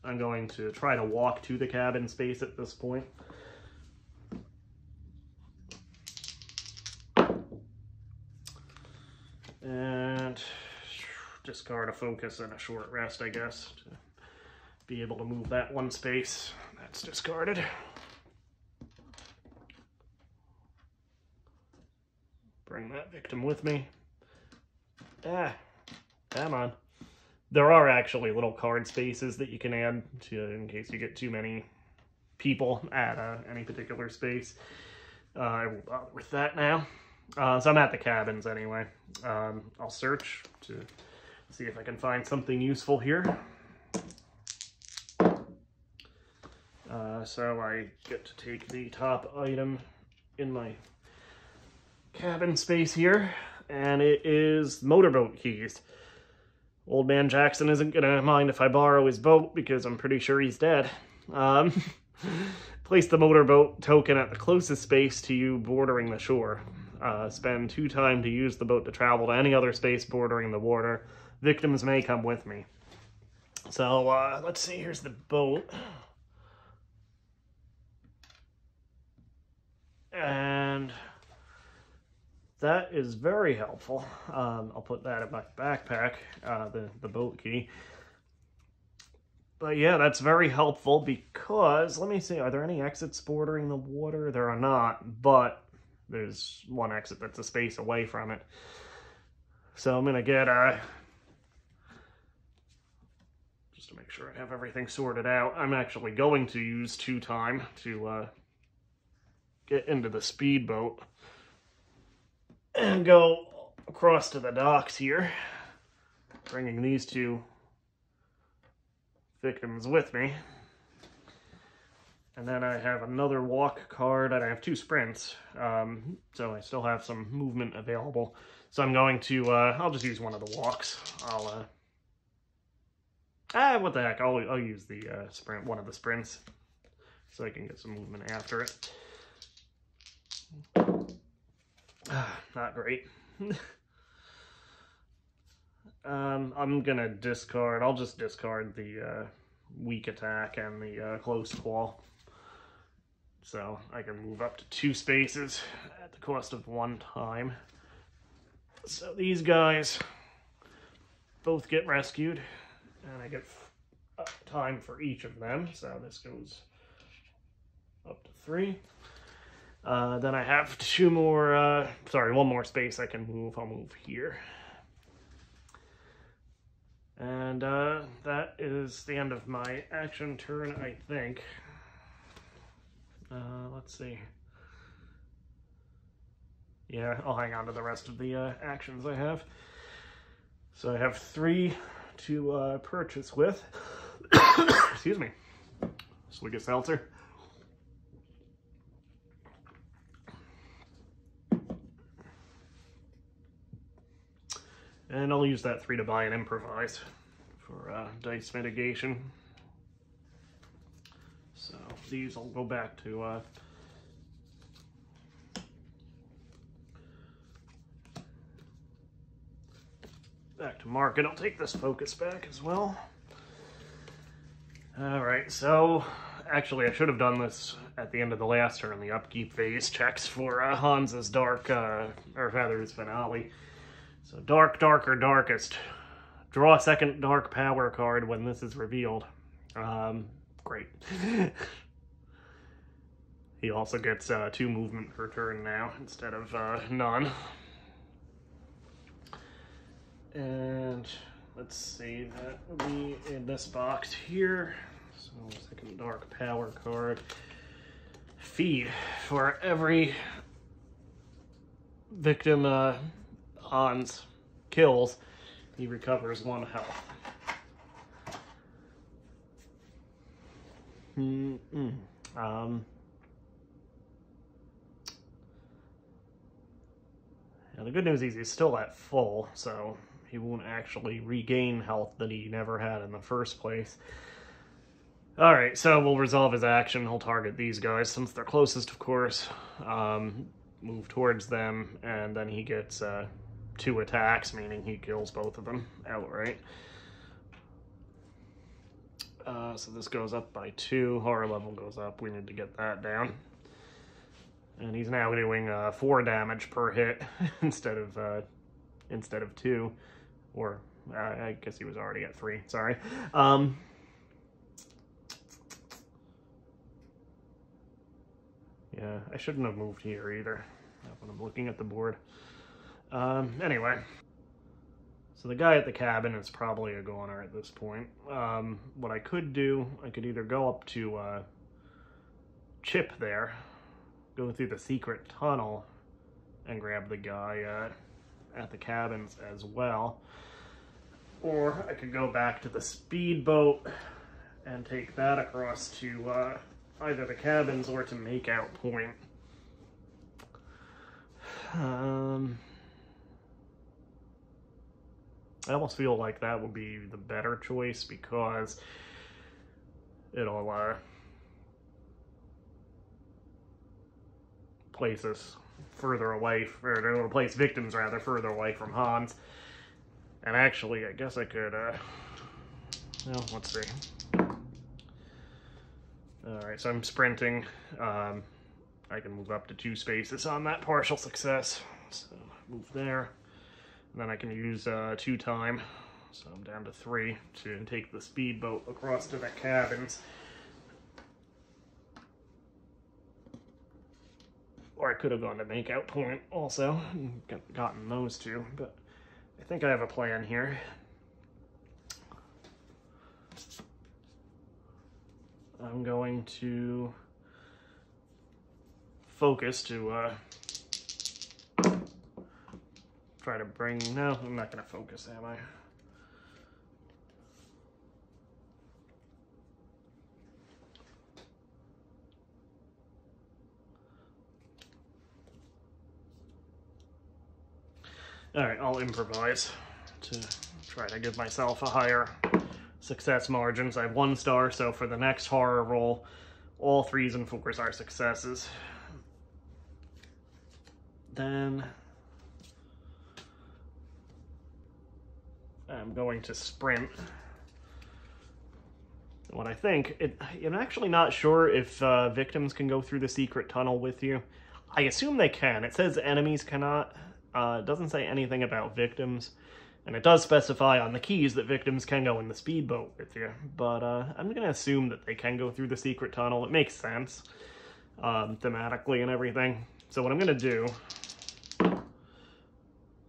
going to try to walk to the cabin space at this point. And discard a focus and a short rest, I guess, to be able to move that one space. That's discarded. Bring that victim with me. Ah, come on. There are actually little card spaces that you can add to, in case you get too many people at any particular space. I won't bother with that now. So I'm at the cabins anyway. I'll search to see if I can find something useful here. So I get to take the top item in my cabin space here, and it is motorboat keys. Old man Jackson isn't gonna mind if I borrow his boat because I'm pretty sure he's dead. Place the motorboat token at the closest space to you bordering the shore. Spend 2 time to use the boat to travel to any other space bordering the water. Victims may come with me. So, let's see, here's the boat. And that is very helpful. I'll put that in my backpack, the boat key. But yeah, that's very helpful because, let me see, are there any exits bordering the water? There are not, but there's one exit that's a space away from it. So I'm going to get, just to make sure I have everything sorted out, I'm actually going to use 2 time to get into the speedboat and go across to the docks here, bringing these 2 victims with me. And then I have another walk card, and I have 2 sprints, so I still have some movement available. So I'm going to, I'll just use one of the walks. What the heck, I'll use the sprint, one of the sprints, so I can get some movement after it. Not great. I'm gonna discard, I'll just discard the weak attack and the close call. So I can move up to 2 spaces at the cost of 1 time. So these guys both get rescued, and I get time for each of them. So this goes up to 3. Then I have 2 more, 1 more space I can move. I'll move here. And that is the end of my action turn, I think. Let's see. Yeah, I'll hang on to the rest of the actions I have. So I have 3 to purchase with. Excuse me. Swig of seltzer. And I'll use that 3 to buy and improvise for dice mitigation. So these will go back to Mark, and I'll take this focus back as well. Alright, so actually I should have done this at the end of the last turn, the upkeep phase checks for Hans's dark, or rather his finale. So dark, darker, darkest, Draw a second dark power card when this is revealed. Great. He also gets 2 movement per turn now instead of none. And let's see, that will be in this box here. So second dark power card. Feed. For every victim Hans kills, he recovers 1 health. Yeah, the good news is he's still at full, so he won't actually regain health that he never had in the first place. Alright, so we'll resolve his action. He'll target these guys, since they're closest, of course. Move towards them, and then he gets 2 attacks, meaning he kills both of them outright. So this goes up by 2. Horror level goes up. We need to get that down. And he's now doing 4 damage per hit instead of 2, or I guess he was already at 3. Sorry. Yeah, I shouldn't have moved here either when I'm looking at the board. Anyway, so the guy at the cabin is probably a goner at this point. What I could do, I could either go up to Chip there, go through the secret tunnel, and grab the guy at the cabins as well. Or I could go back to the speedboat and take that across to either the cabins or to Make Out Point. I almost feel like that would be the better choice because it'll place us further away, or it'll place victims rather further away from Hans. And actually, I guess I could, well, let's see. Alright, so I'm sprinting. I can move up to 2 spaces on that partial success. So move there. And then I can use 2 time. So I'm down to 3 to take the speedboat across to the cabins. Or I could have gone to Make Out Point also, and gotten those 2, but I think I have a plan here. I'm going to focus to try to bring, no, I'm not going to focus, am I? Alright, I'll improvise to try to give myself a higher success margins. I have 1 star, so for the next horror roll, all 3s and 4s are successes. Then I'm going to sprint. What I think, I'm actually not sure if victims can go through the secret tunnel with you. I assume they can. It says enemies cannot. It doesn't say anything about victims. And it does specify on the keys that victims can go in the speedboat with you. But I'm going to assume that they can go through the secret tunnel. It makes sense, thematically and everything. So what I'm going to do...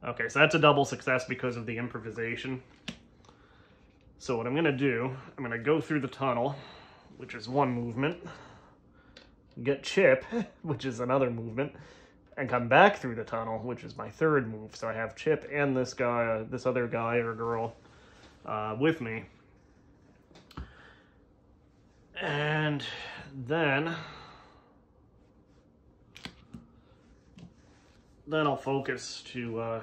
Okay, so that's a double success because of the improvisation. So what I'm going to do, I'm going to go through the tunnel, which is 1 movement. Get Chip, which is another movement. And come back through the tunnel, which is my 3rd move. So I have Chip and this guy, this other guy or girl, with me. And then I'll focus to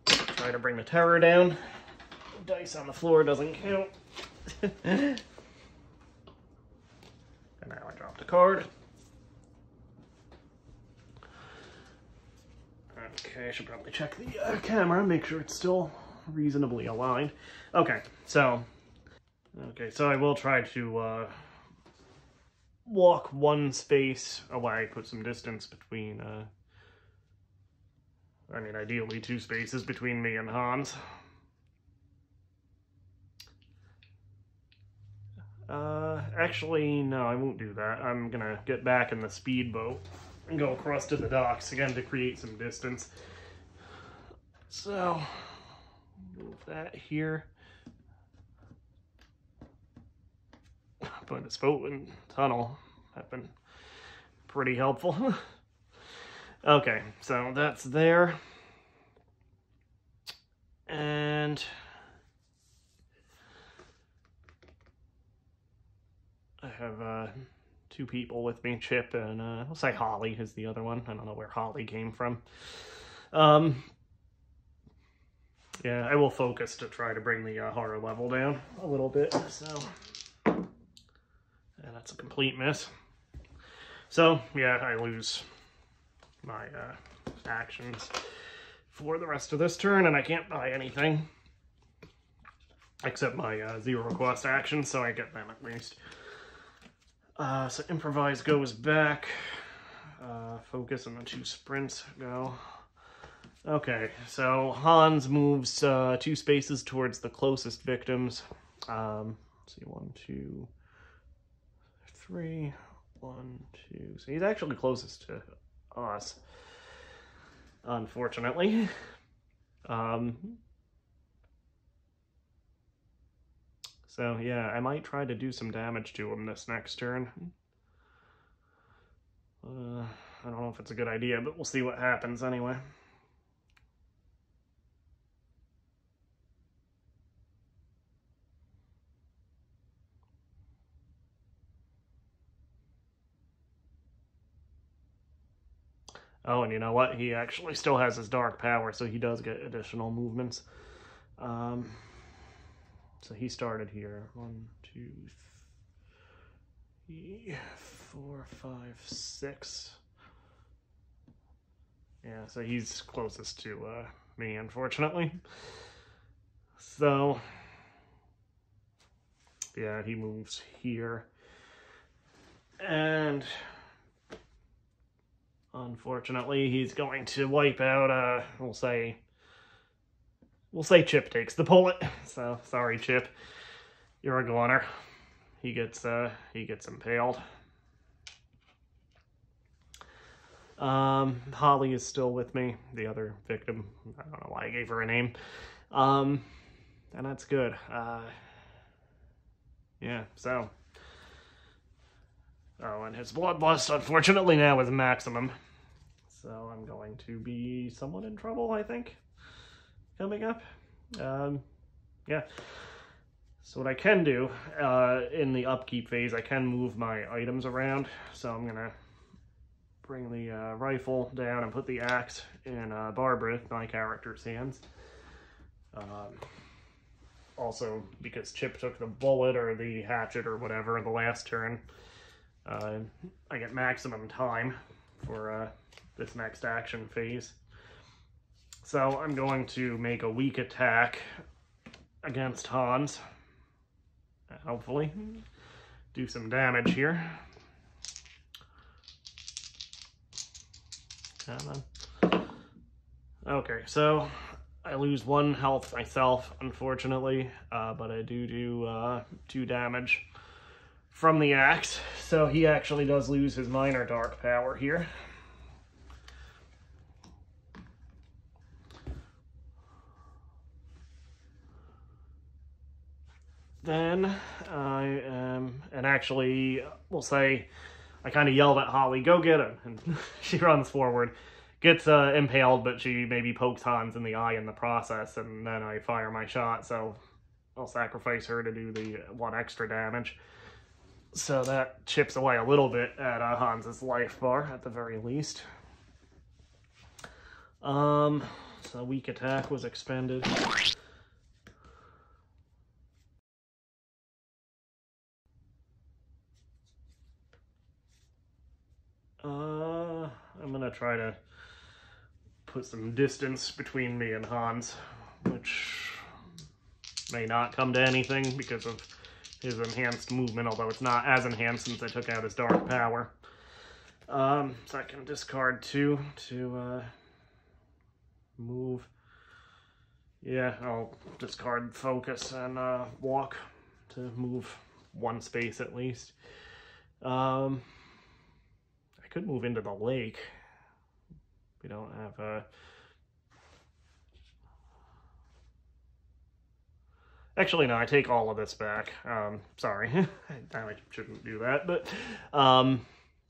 try to bring the tower down. Dice on the floor doesn't count. And now I dropped a card. Okay, I should probably check the camera, make sure it's still reasonably aligned. Okay, so I will try to walk 1 space away, put some distance between I mean, ideally 2 spaces between me and Hans. Actually, no, I won't do that. I'm gonna get back in the speedboat and go across to the docks again to create some distance. So, move that here. But this boat and tunnel have been pretty helpful. Okay, so that's there. And I have 2 people with me, Chip and I'll say Holly is the other one. I don't know where Holly came from. Yeah, I will focus to try to bring the horror level down a little bit. So, yeah, that's a complete miss. So, yeah, I lose my actions for the rest of this turn, and I can't buy anything except my 0 cost actions, so I get them at least. So improvise goes back. Focus and the 2 sprints go. Okay, so Hans moves 2 spaces towards the closest victims. Let's see, 1, 2, 3, 1, 2. So he's actually closest to us, unfortunately. So yeah, I might try to do some damage to him this next turn. I don't know if it's a good idea, but we'll see what happens anyway. Oh, and you know what? He actually still has his dark power, so he does get additional movements. So he started here. 1, 2, 3, 4, 5, 6. Yeah, so he's closest to me, unfortunately. So, yeah, he moves here. And unfortunately, he's going to wipe out, we'll say Chip takes the bullet. So, sorry, Chip. You're a goner. He gets impaled. Holly is still with me, the other victim. I don't know why I gave her a name. And that's good. Yeah, so. Oh, and his bloodlust, unfortunately, now is maximum. So I'm going to be somewhat in trouble, I think, coming up. Yeah. So what I can do, in the upkeep phase, I can move my items around. So I'm going to bring the rifle down and put the axe in Barbara, my character's hands. Also, because Chip took the bullet or the hatchet or whatever the last turn, I get maximum time for this next action phase. So I'm going to make a weak attack against Hans. Hopefully do some damage here. Come on. Okay, so I lose 1 health myself, unfortunately, but I do 2 damage from the axe, so he actually does lose his minor dark power here. Then I am, and actually, we'll say, I kind of yelled at Holly, go get him, and she runs forward, gets impaled, but she maybe pokes Hans in the eye in the process, and then I fire my shot, so I'll sacrifice her to do the 1 extra damage. So that chips away a little bit at Hans's life bar, at the very least. So weak attack was expended. I'm gonna try to put some distance between me and Hans, which may not come to anything because of his enhanced movement, although it's not as enhanced since I took out his dark power. So I can discard 2 to move. Yeah, I'll discard focus and walk to move one space at least. I could move into the lake. We don't have a... Actually, no, I take all of this back. Sorry, I shouldn't do that. But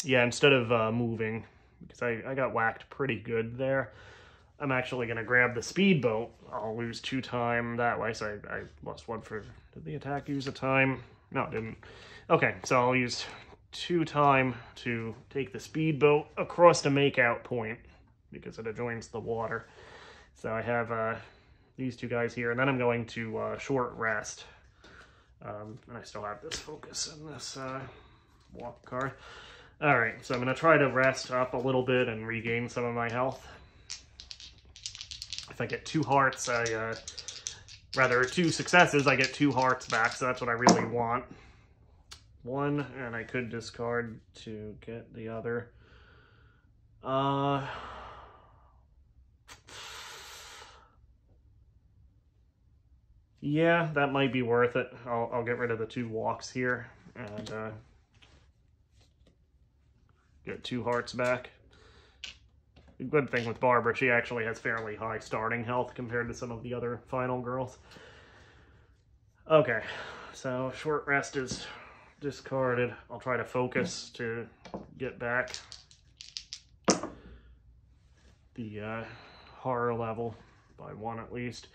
yeah, instead of moving, because I got whacked pretty good there, I'm actually going to grab the speedboat. I'll lose 2 time that way, so I lost 1 for... Did the attack use a time? No, it didn't. Okay, so I'll use 2 time to take the speedboat across the makeout point, because it adjoins the water. So I have... these 2 guys here, and then I'm going to short rest. And I still have this focus and this walk card. Alright, so I'm going to try to rest up a little bit and regain some of my health. If I get 2 hearts, rather 2 successes, I get 2 hearts back, so that's what I really want. 1, and I could discard to get the other. Yeah, that might be worth it. I'll get rid of the 2 walks here and get 2 hearts back. The good thing with Barbara, she actually has fairly high starting health compared to some of the other final girls. Okay, so short rest is discarded. I'll try to focus to get back the horror level by 1 at least.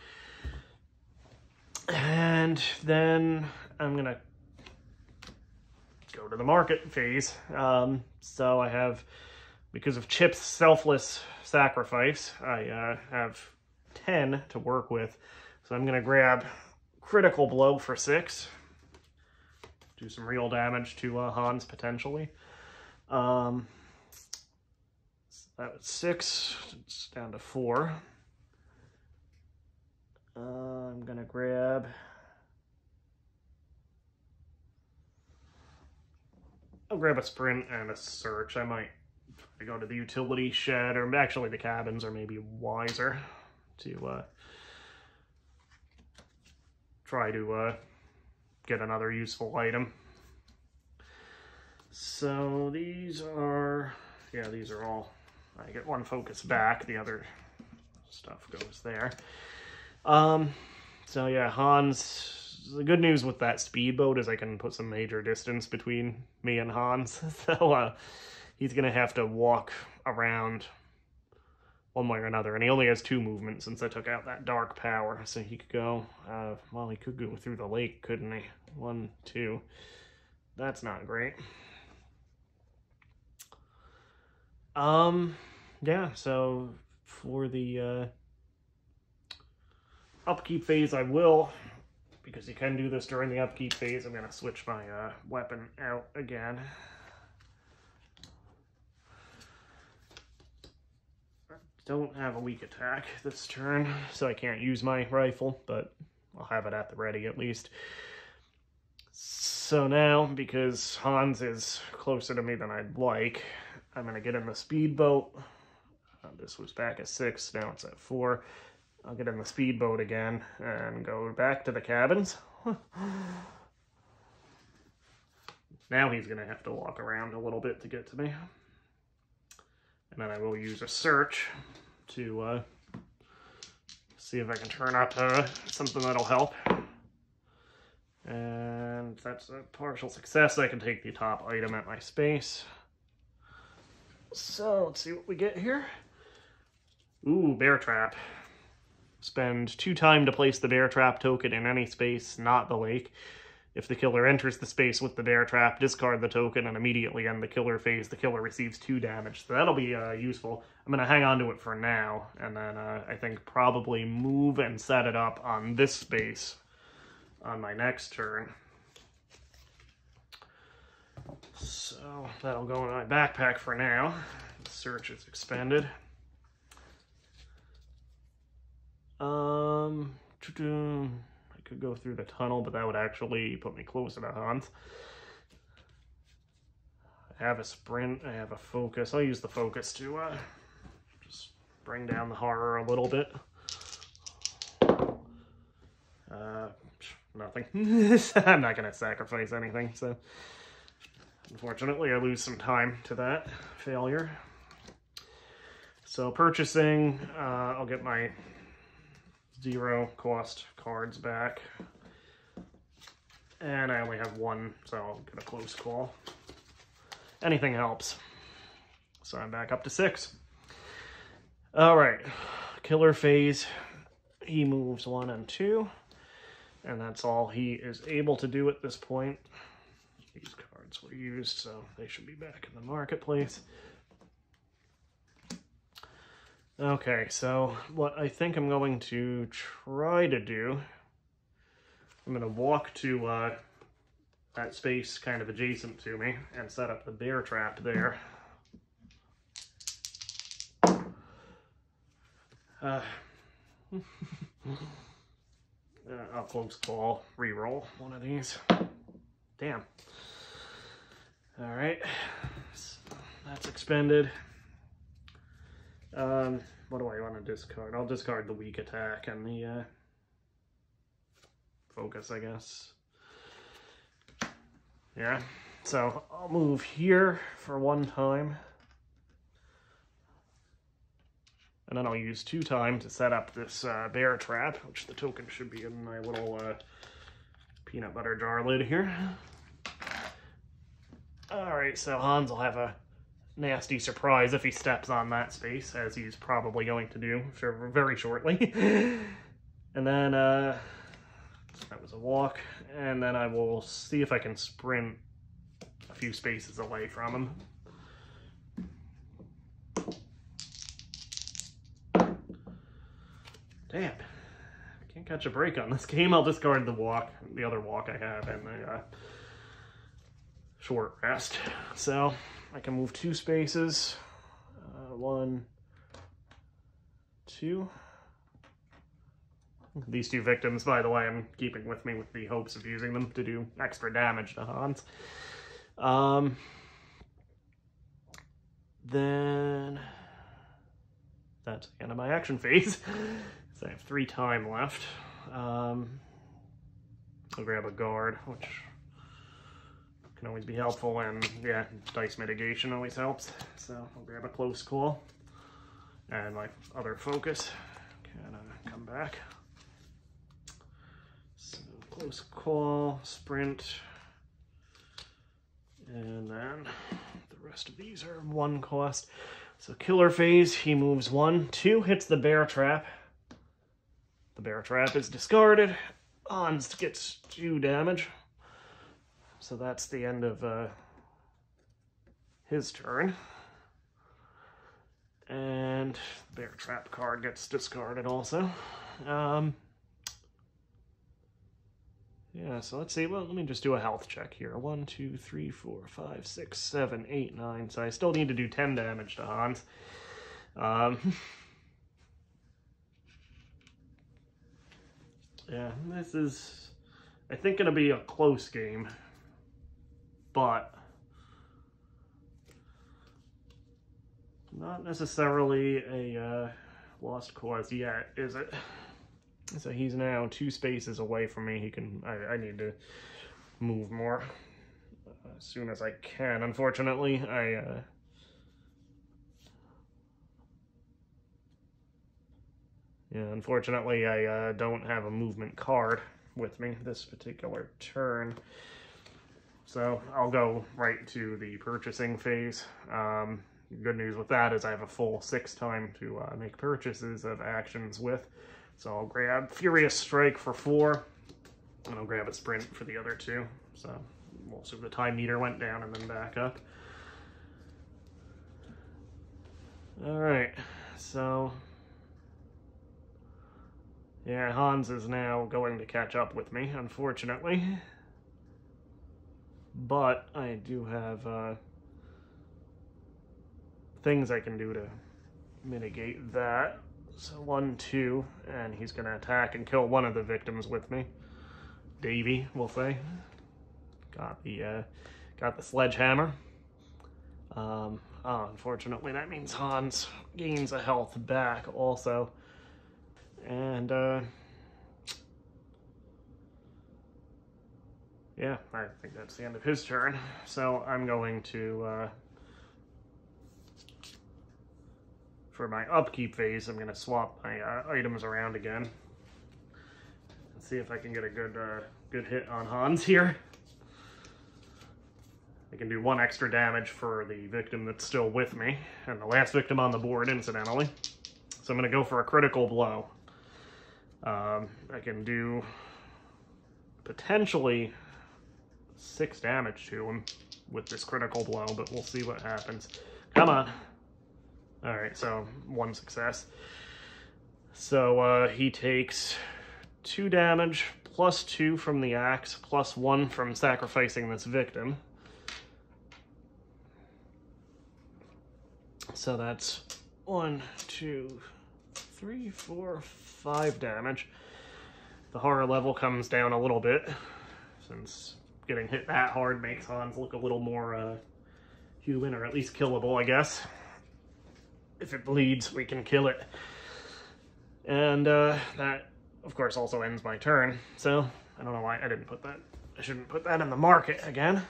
And then I'm going to go to the market phase. So I have, because of Chip's selfless sacrifice, I have 10 to work with. So I'm going to grab Critical Blow for 6. Do some real damage to Hans, potentially. So that was 6. It's down to 4. I'm gonna grab... I'll grab a sprint and a search. I might go to the utility shed, or actually the cabins are maybe wiser to try to get another useful item. So these are... yeah, these are all... I get 1 focus back, the other stuff goes there. So yeah, Hans, the good news with that speedboat is I can put some major distance between me and Hans. So, he's gonna have to walk around one way or another, and he only has 2 movements since I took out that dark power, so he could go, well, he could go through the lake, couldn't he? 1, 2. That's not great. Yeah, so for the, upkeep phase, I will, because you can do this during the upkeep phase. I'm going to switch my weapon out again. I don't have a weak attack this turn, so I can't use my rifle, but I'll have it at the ready at least. So now, because Hans is closer to me than I'd like, I'm going to get in the speedboat. This was back at 6, now it's at 4. I'll get in the speedboat again and go back to the cabins. Now he's going to have to walk around a little bit to get to me. And then I will use a search to see if I can turn up something that'll help. And if that's a partial success, I can take the top item at my space. So let's see what we get here. Ooh, bear trap. Spend 2 time to place the bear trap token in any space, not the lake. If the killer enters the space with the bear trap, discard the token and immediately end the killer phase. The killer receives 2 damage. So that'll be useful. I'm going to hang on to it for now, and then I think probably move and set it up on this space on my next turn. So that'll go in my backpack for now. The search is expended. I could go through the tunnel, but that would actually put me closer to Hans. I have a sprint, I have a focus. I'll use the focus to just bring down the horror a little bit. Nothing. I'm not going to sacrifice anything, so unfortunately I lose some time to that failure. So purchasing, I'll get my 0 cost cards back. And I only have 1, so I'll get a close call. Anything helps. So I'm back up to 6. Alright, killer phase. He moves 1 and 2. And that's all he is able to do at this point. These cards were used, so they should be back in the marketplace. Okay, so what I think I'm going to try to do, I'm going to walk to that space kind of adjacent to me and set up the bear trap there. I'll close call, re-roll one of these. Damn. Alright, so that's expended. What do I want to discard? I'll discard the weak attack and the focus, I guess. Yeah, so I'll move here for 1 time. And then I'll use 2 times to set up this bear trap, which the token should be in my little peanut butter jar lid here. Alright, so Hans will have a nasty surprise if he steps on that space, as he's probably going to do very shortly. And then, that was a walk, and then I will see if I can sprint a few spaces away from him. Damn, I can't catch a break on this game. I'll discard the other walk I have, and the short rest. So I can move 2 spaces. 1, 2. These 2 victims, by the way, I'm keeping with me with the hopes of using them to do extra damage to Hans. Then that's the end of my action phase. So I have 3 time left. I'll grab a guard, which can always be helpful, and yeah, dice mitigation always helps. So I'll grab a close call, and my other focus can come back. So close call, sprint, and then the rest of these are 1 cost. So killer phase, he moves 1, 2, hits the bear trap. The bear trap is discarded. Hans gets 2 damage. So that's the end of his turn. And the bear trap card gets discarded also. Yeah, so let's see. Well, let me just do a health check here. 1, 2, 3, 4, 5, 6, 7, 8, 9. So I still need to do 10 damage to Hans. Yeah, this is, I think, going to be a close game, but not necessarily a lost cause yet, is it? So he's now 2 spaces away from me. He can, I need to move more as soon as I can. Unfortunately, I don't have a movement card with me this particular turn. So I'll go right to the purchasing phase. Good news with that is I have a full 6 time to make purchases of actions with. So I'll grab Furious Strike for 4, and I'll grab a Sprint for the other 2. So most of the time meter went down and then back up. Alright, so yeah, Hans is now going to catch up with me, unfortunately. But I do have things I can do to mitigate that. So 1, 2, and he's going to attack and kill one of the victims with me. Davy, we'll say. Got the sledgehammer. Unfortunately, that means Hans gains a health back also. And, yeah, I think that's the end of his turn. So I'm going to, for my upkeep phase, I'm going to swap my items around again. And see if I can get a good hit on Hans here. I can do 1 extra damage for the victim that's still with me, and the last victim on the board, incidentally. So I'm going to go for a critical blow. I can do potentially 6 damage to him with this critical blow, but we'll see what happens. Come on. Alright, so 1 success. So he takes 2 damage, plus 2 from the axe, plus 1 from sacrificing this victim. So that's 1, 2, 3, 4, 5 damage. The horror level comes down a little bit, since getting hit that hard makes Hans look a little more human, or at least killable, I guess. If it bleeds, we can kill it. And that, of course, also ends my turn. So, I don't know why I didn't put that. I shouldn't put that in the market again.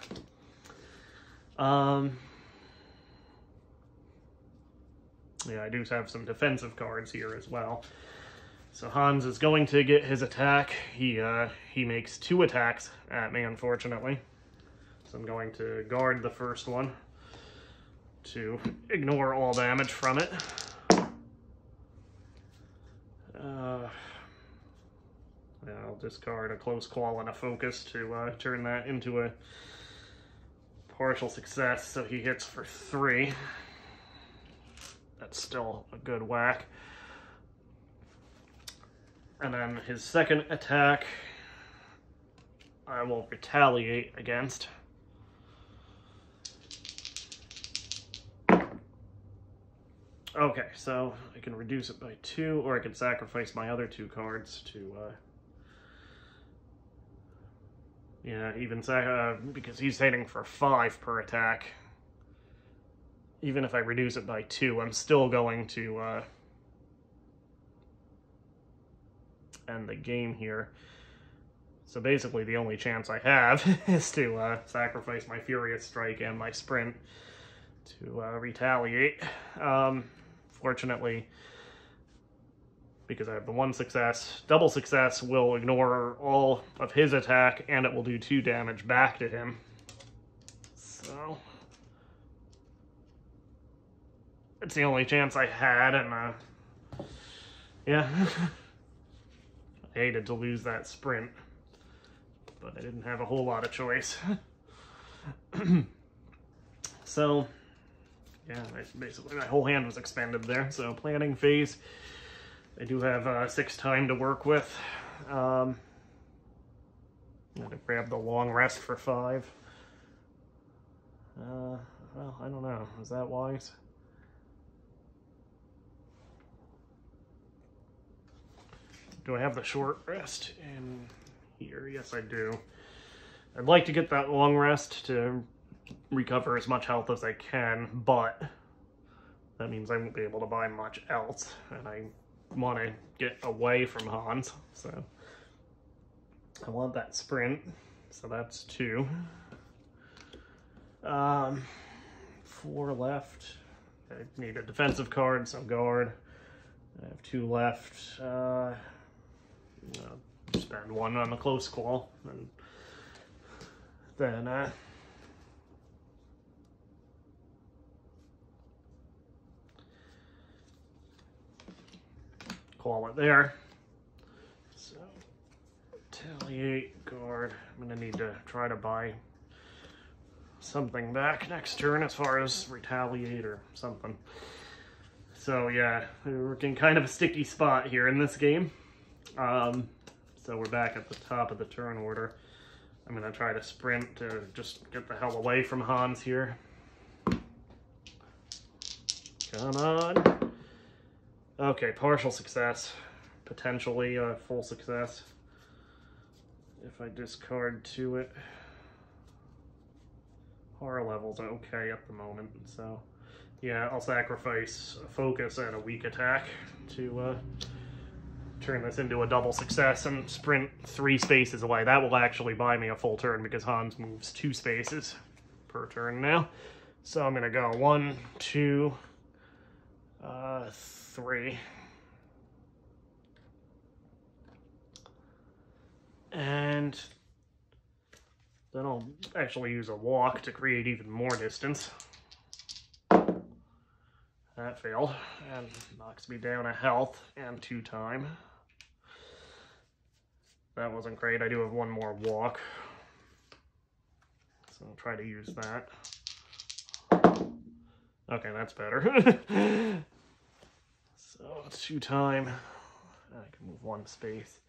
Yeah, I do have some defensive cards here as well. So Hans is going to get his attack. He makes 2 attacks at me, unfortunately. So I'm going to guard the first one to ignore all damage from it. I'll discard a close call and a focus to turn that into a partial success. So he hits for 3. That's still a good whack. And then his second attack, I will retaliate against. Okay, so I can reduce it by 2, or I can sacrifice my other 2 cards to, yeah, even because he's hitting for 5 per attack. Even if I reduce it by 2, I'm still going to end the game here. So basically the only chance I have is to sacrifice my Furious Strike and my Sprint to retaliate. Fortunately, because I have the 1 success, double success will ignore all of his attack, and it will do 2 damage back to him. So it's the only chance I had, and yeah. I hated to lose that sprint, but I didn't have a whole lot of choice. So, yeah, basically my whole hand was expended there. So planning phase, I do have 6 time to work with. I'm gonna grab the long rest for 5. Well, I don't know. Is that wise? Do I have the short rest in here? Yes, I do. I'd like to get that long rest to recover as much health as I can, but that means I won't be able to buy much else, and I want to get away from Hans, so I want that sprint, so that's 2. 4 left. I need a defensive card, so guard. I have 2 left. Spend 1 on the close call, and then call it there. So retaliate, guard. I'm gonna need to try to buy something back next turn as far as retaliate or something. So yeah, we're in kind of a sticky spot here in this game. So we're back at the top of the turn order. I'm gonna try to sprint to just get the hell away from Hans here. Come on. Okay, partial success. Potentially a full success. If I discard 2 it. Horror level's okay at the moment, so Yeah, I'll sacrifice a focus and a weak attack to turn this into a double success and sprint 3 spaces away. That will actually buy me a full turn because Hans moves 2 spaces per turn now. So I'm going to go 1, 2, 3. And then I'll actually use a walk to create even more distance. That failed, and knocks me down a health and 2 time. That wasn't great. I do have 1 more walk, so I'll try to use that. Okay, that's better. So it's 2 time. I can move 1 space.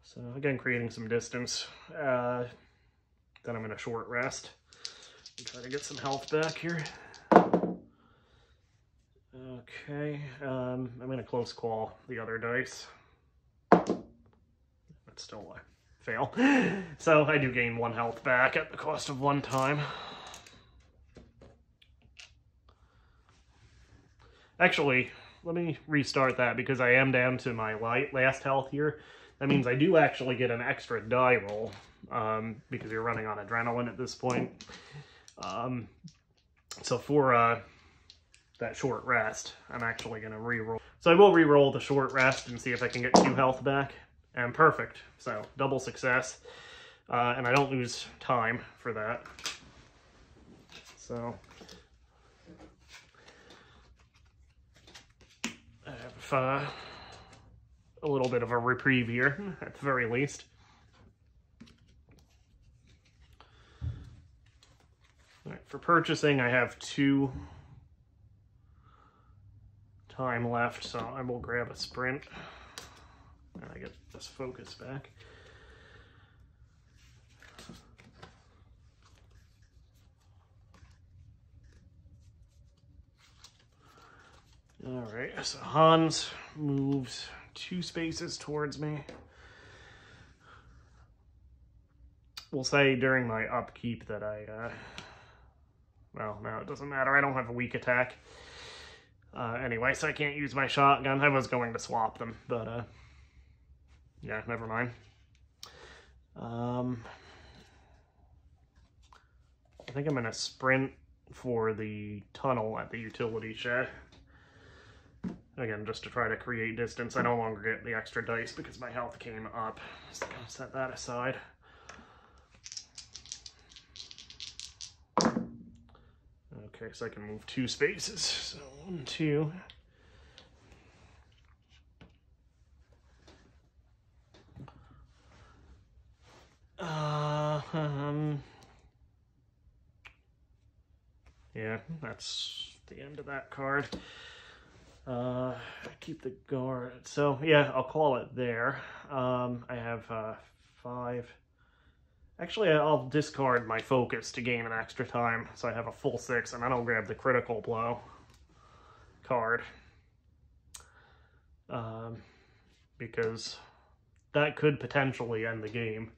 So again, creating some distance. Then I'm in a short rest and try to get some health back here. Okay, I'm in a close call the other dice. It's still a fail. So I do gain 1 health back at the cost of 1 time. Actually, let me restart that because I am down to my last health here. That means I do actually get an extra die roll because you're running on adrenaline at this point. So for that short rest, I'm actually going to re-roll. So I will re-roll the short rest and see if I can get 2 health back. And perfect. So double success. And I don't lose time for that. So I have a little bit of a reprieve here, at the very least. All right, for purchasing, I have 2 time left, so I will grab a sprint. And I get this focus back. All right, so Hans moves 2 spaces towards me. We'll say during my upkeep that well, no, it doesn't matter. I don't have a weak attack. Anyway, so I can't use my shotgun. I was going to swap them, but yeah, never mind. I think I'm going to sprint for the tunnel at the utility shed. Again, just to try to create distance. I no longer get the extra dice because my health came up. So I'm going to set that aside. Okay, so I can move 2 spaces. So 1, 2. Yeah, that's the end of that card. Keep the guard. So yeah, I'll call it there. I have 5. Actually, I'll discard my focus to gain an extra time, so I have a full 6, and then I'll grab the critical blow card. Because that could potentially end the game,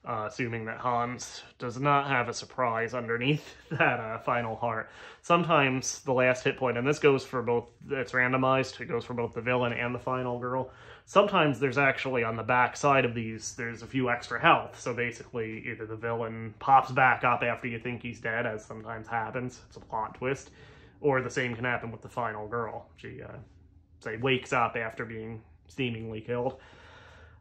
assuming that Hans does not have a surprise underneath that final heart. Sometimes the last hit point, and this goes for both, it's randomized, it goes for both the villain and the final girl. Sometimes there's actually on the back side of these, there's a few extra health. So basically, either the villain pops back up after you think he's dead, as sometimes happens, it's a plot twist, or the same can happen with the final girl. She, say, wakes up after being seemingly killed.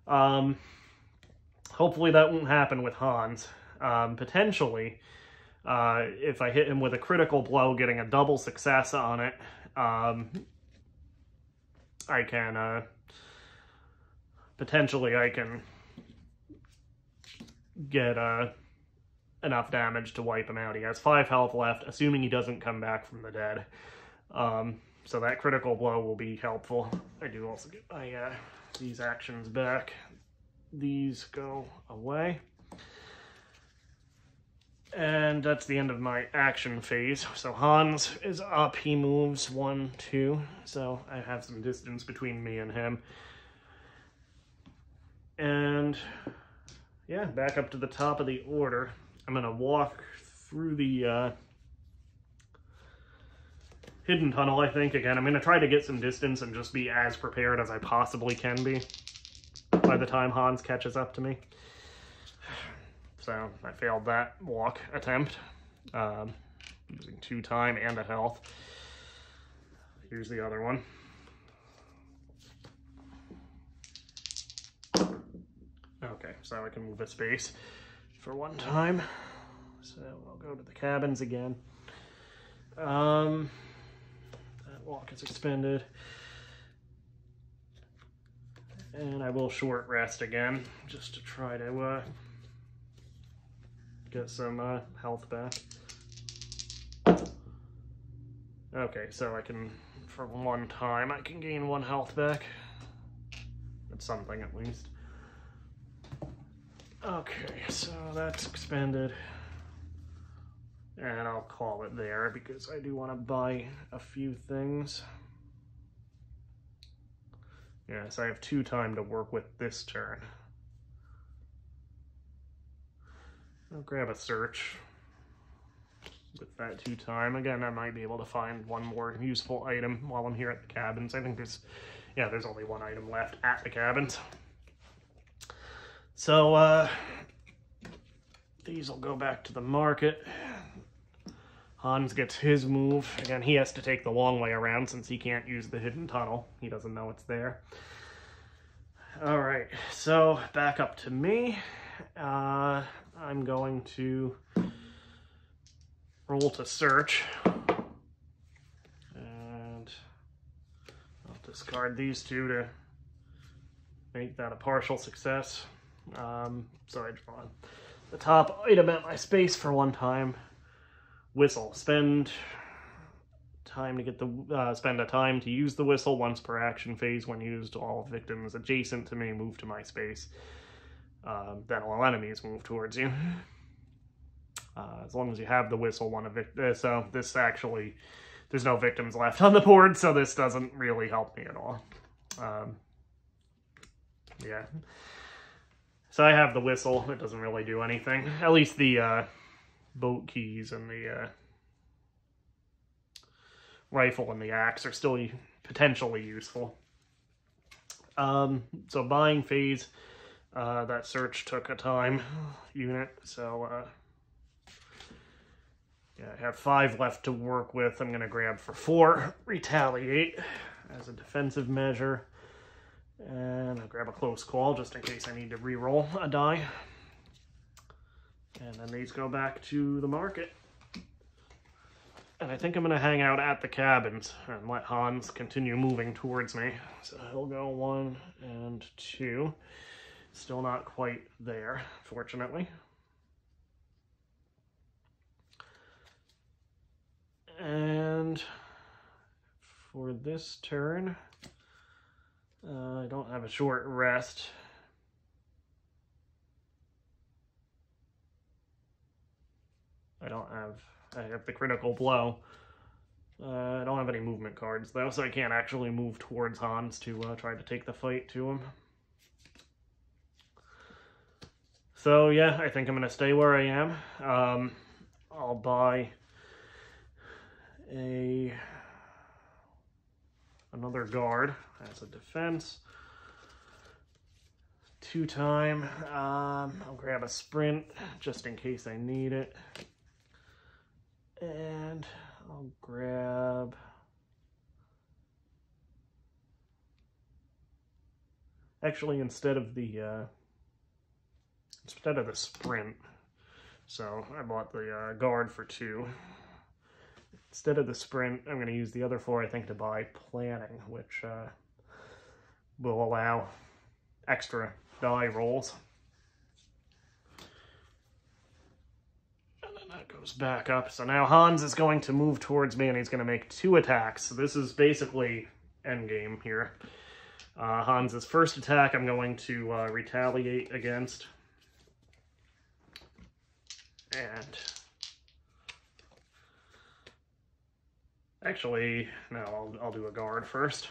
Hopefully that won't happen with Hans. Potentially, if I hit him with a critical blow, getting a double success on it, I can, potentially I can get enough damage to wipe him out. He has 5 health left, assuming he doesn't come back from the dead. So that critical blow will be helpful. I do also get my these actions back. These go away. And that's the end of my action phase. So Hans is up. He moves 1, 2. So I have some distance between me and him. And yeah, back up to the top of the order. I'm going to walk through the hidden tunnel, I think. Again, I'm going to try to get some distance and just be as prepared as I possibly can be by the time Hans catches up to me. So I failed that walk attempt, using 2 time and a health. Here's the other one. Okay, so I can move a space for 1 time. So I'll go to the cabins again. That walk is expended. And I will short rest again, just to try to get some health back. Okay, so I can, for 1 time, I can gain 1 health back. That's something at least. Okay, so that's expended. And I'll call it there because I do want to buy a few things. Yes, I have 2 time to work with this turn. I'll grab a search with that 2 time. Again, I might be able to find 1 more useful item while I'm here at the cabins. I think there's only 1 item left at the cabins. So, these will go back to the market. Hans gets his move. Again, he has to take the long way around since he can't use the hidden tunnel. He doesn't know it's there. Alright, so back up to me. I'm going to roll to search. And I'll discard these 2 to make that a partial success. So I draw the top item at my space for 1 time. Whistle. Spend time to get the spend a time to use the whistle once per action phase. When used, all victims adjacent to me move to my space. Then all enemies move towards you. As long as you have the whistle, so this actually, there's no victims left on the board, so this doesn't really help me at all. Yeah. So I have the whistle. It doesn't really do anything. At least the boat keys and the rifle and the axe are still potentially useful. So buying phase, that search took a time unit, so yeah, I have 5 left to work with. I'm going to grab for 4, retaliate as a defensive measure. And I'll grab a close call just in case I need to re-roll a die. And then these go back to the market. And I think I'm going to hang out at the cabins and let Hans continue moving towards me. So he'll go 1 and 2. Still not quite there, fortunately. And for this turn, I don't have a short rest. I have the critical blow. I don't have any movement cards though, so I can't actually move towards Hans to try to take the fight to him. So yeah, I think I'm going to stay where I am. I'll buy another guard as a defense. 2 time. I'll grab a sprint just in case I need it. And I'll grab actually instead of the sprint. So I bought the guard for 2. Instead of the sprint, I'm going to use the other 4, I think, to buy planning, which will allow extra die rolls. And then that goes back up. So now Hans is going to move towards me, and he's going to make 2 attacks. So this is basically endgame here. Hans's first attack I'm going to retaliate against. And actually, no, I'll do a guard first.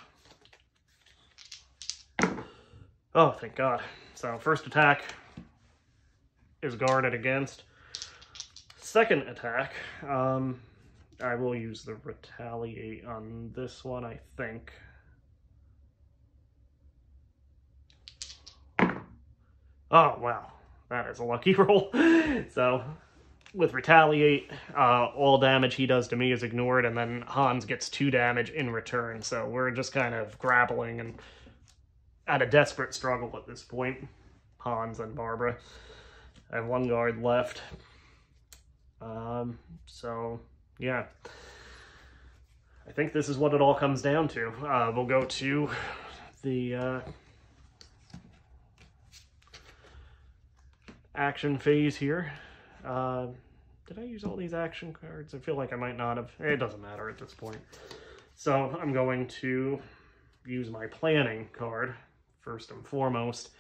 Oh, thank God. So first attack is guarded against. Second attack I will use the Retaliate on this one, I think. Oh, wow. That is a lucky roll. So, with Retaliate, all damage he does to me is ignored, and then Hans gets 2 damage in return. So we're just kind of grappling and at a desperate struggle at this point. Hans and Barbara. I have 1 guard left. So, yeah. I think this is what it all comes down to. We'll go to the action phase here. Did I use all these action cards? I feel like I might not have. It doesn't matter at this point. So I'm going to use my planning card, first and foremost,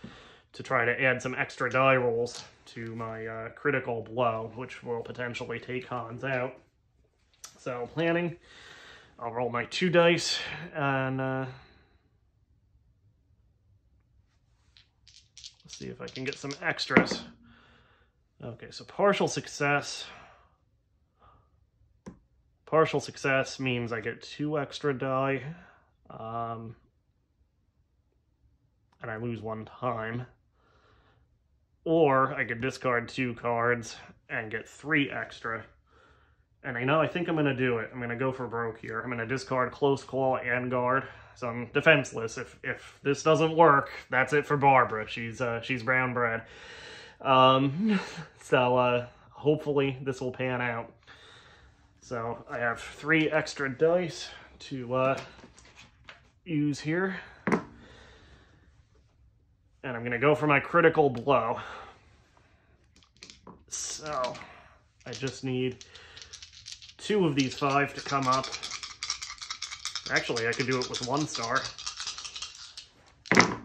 to try to add some extra die rolls to my critical blow, which will potentially take Hans out. So planning, I'll roll my 2 dice, and let's see if I can get some extras. Okay, so partial success. Partial success means I get 2 extra die, and I lose 1 time. Or I could discard 2 cards and get 3 extra. And I think I'm going to do it. I'm going to go for broke here. I'm going to discard Close Call and Guard. So I'm defenseless. If this doesn't work, that's it for Barbara. She's brown bread. So hopefully this will pan out. So I have 3 extra dice to use here. And I'm going to go for my critical blow. So I just need 2 of these 5 to come up. Actually, I could do it with 1 star. All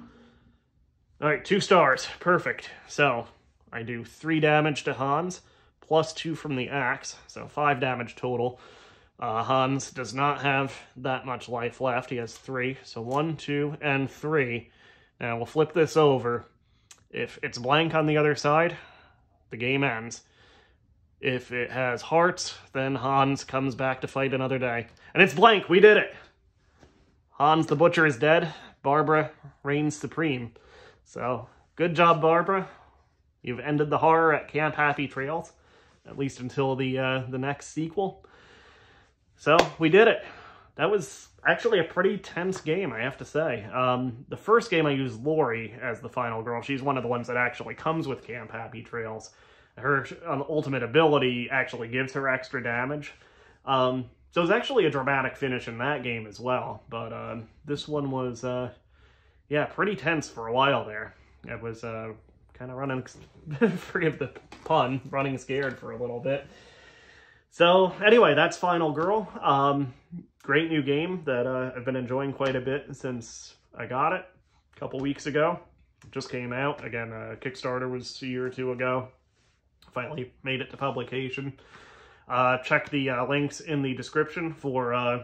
right, 2 stars. Perfect. So I do 3 damage to Hans, plus 2 from the axe, so 5 damage total. Hans does not have that much life left. He has 3, so 1, 2, and 3. Now we'll flip this over. If it's blank on the other side, the game ends. If it has hearts, then Hans comes back to fight another day. And it's blank. We did it. Hans the Butcher is dead. Barbara reigns supreme. So, good job, Barbara. You've ended the horror at Camp Happy Trails, at least until the next sequel. So, we did it. That was actually a pretty tense game, I have to say. The first game I used Lori as the final girl. She's one of the ones that actually comes with Camp Happy Trails. Her ultimate ability actually gives her extra damage. So it was actually a dramatic finish in that game as well. But this one was, yeah, pretty tense for a while there. It was kind of running, forgive the pun, running scared for a little bit. So anyway, that's Final Girl. Great new game that I've been enjoying quite a bit since I got it a couple weeks ago. It just came out. Again, Kickstarter was a year or 2 ago. Finally made it to publication. Check the links in the description for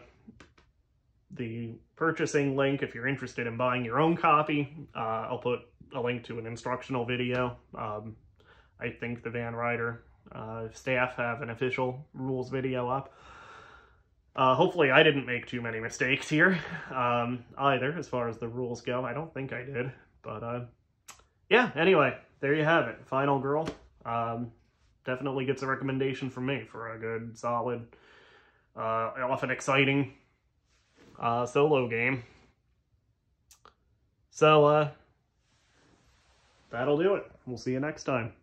the purchasing link if you're interested in buying your own copy. I'll put a link to an instructional video. I think the Van Ryder staff have an official rules video up. Hopefully I didn't make too many mistakes here either as far as the rules go. I don't think I did. But yeah, anyway, there you have it. Final Girl. Definitely gets a recommendation from me for a good, solid, often exciting solo game. So that'll do it. We'll see you next time.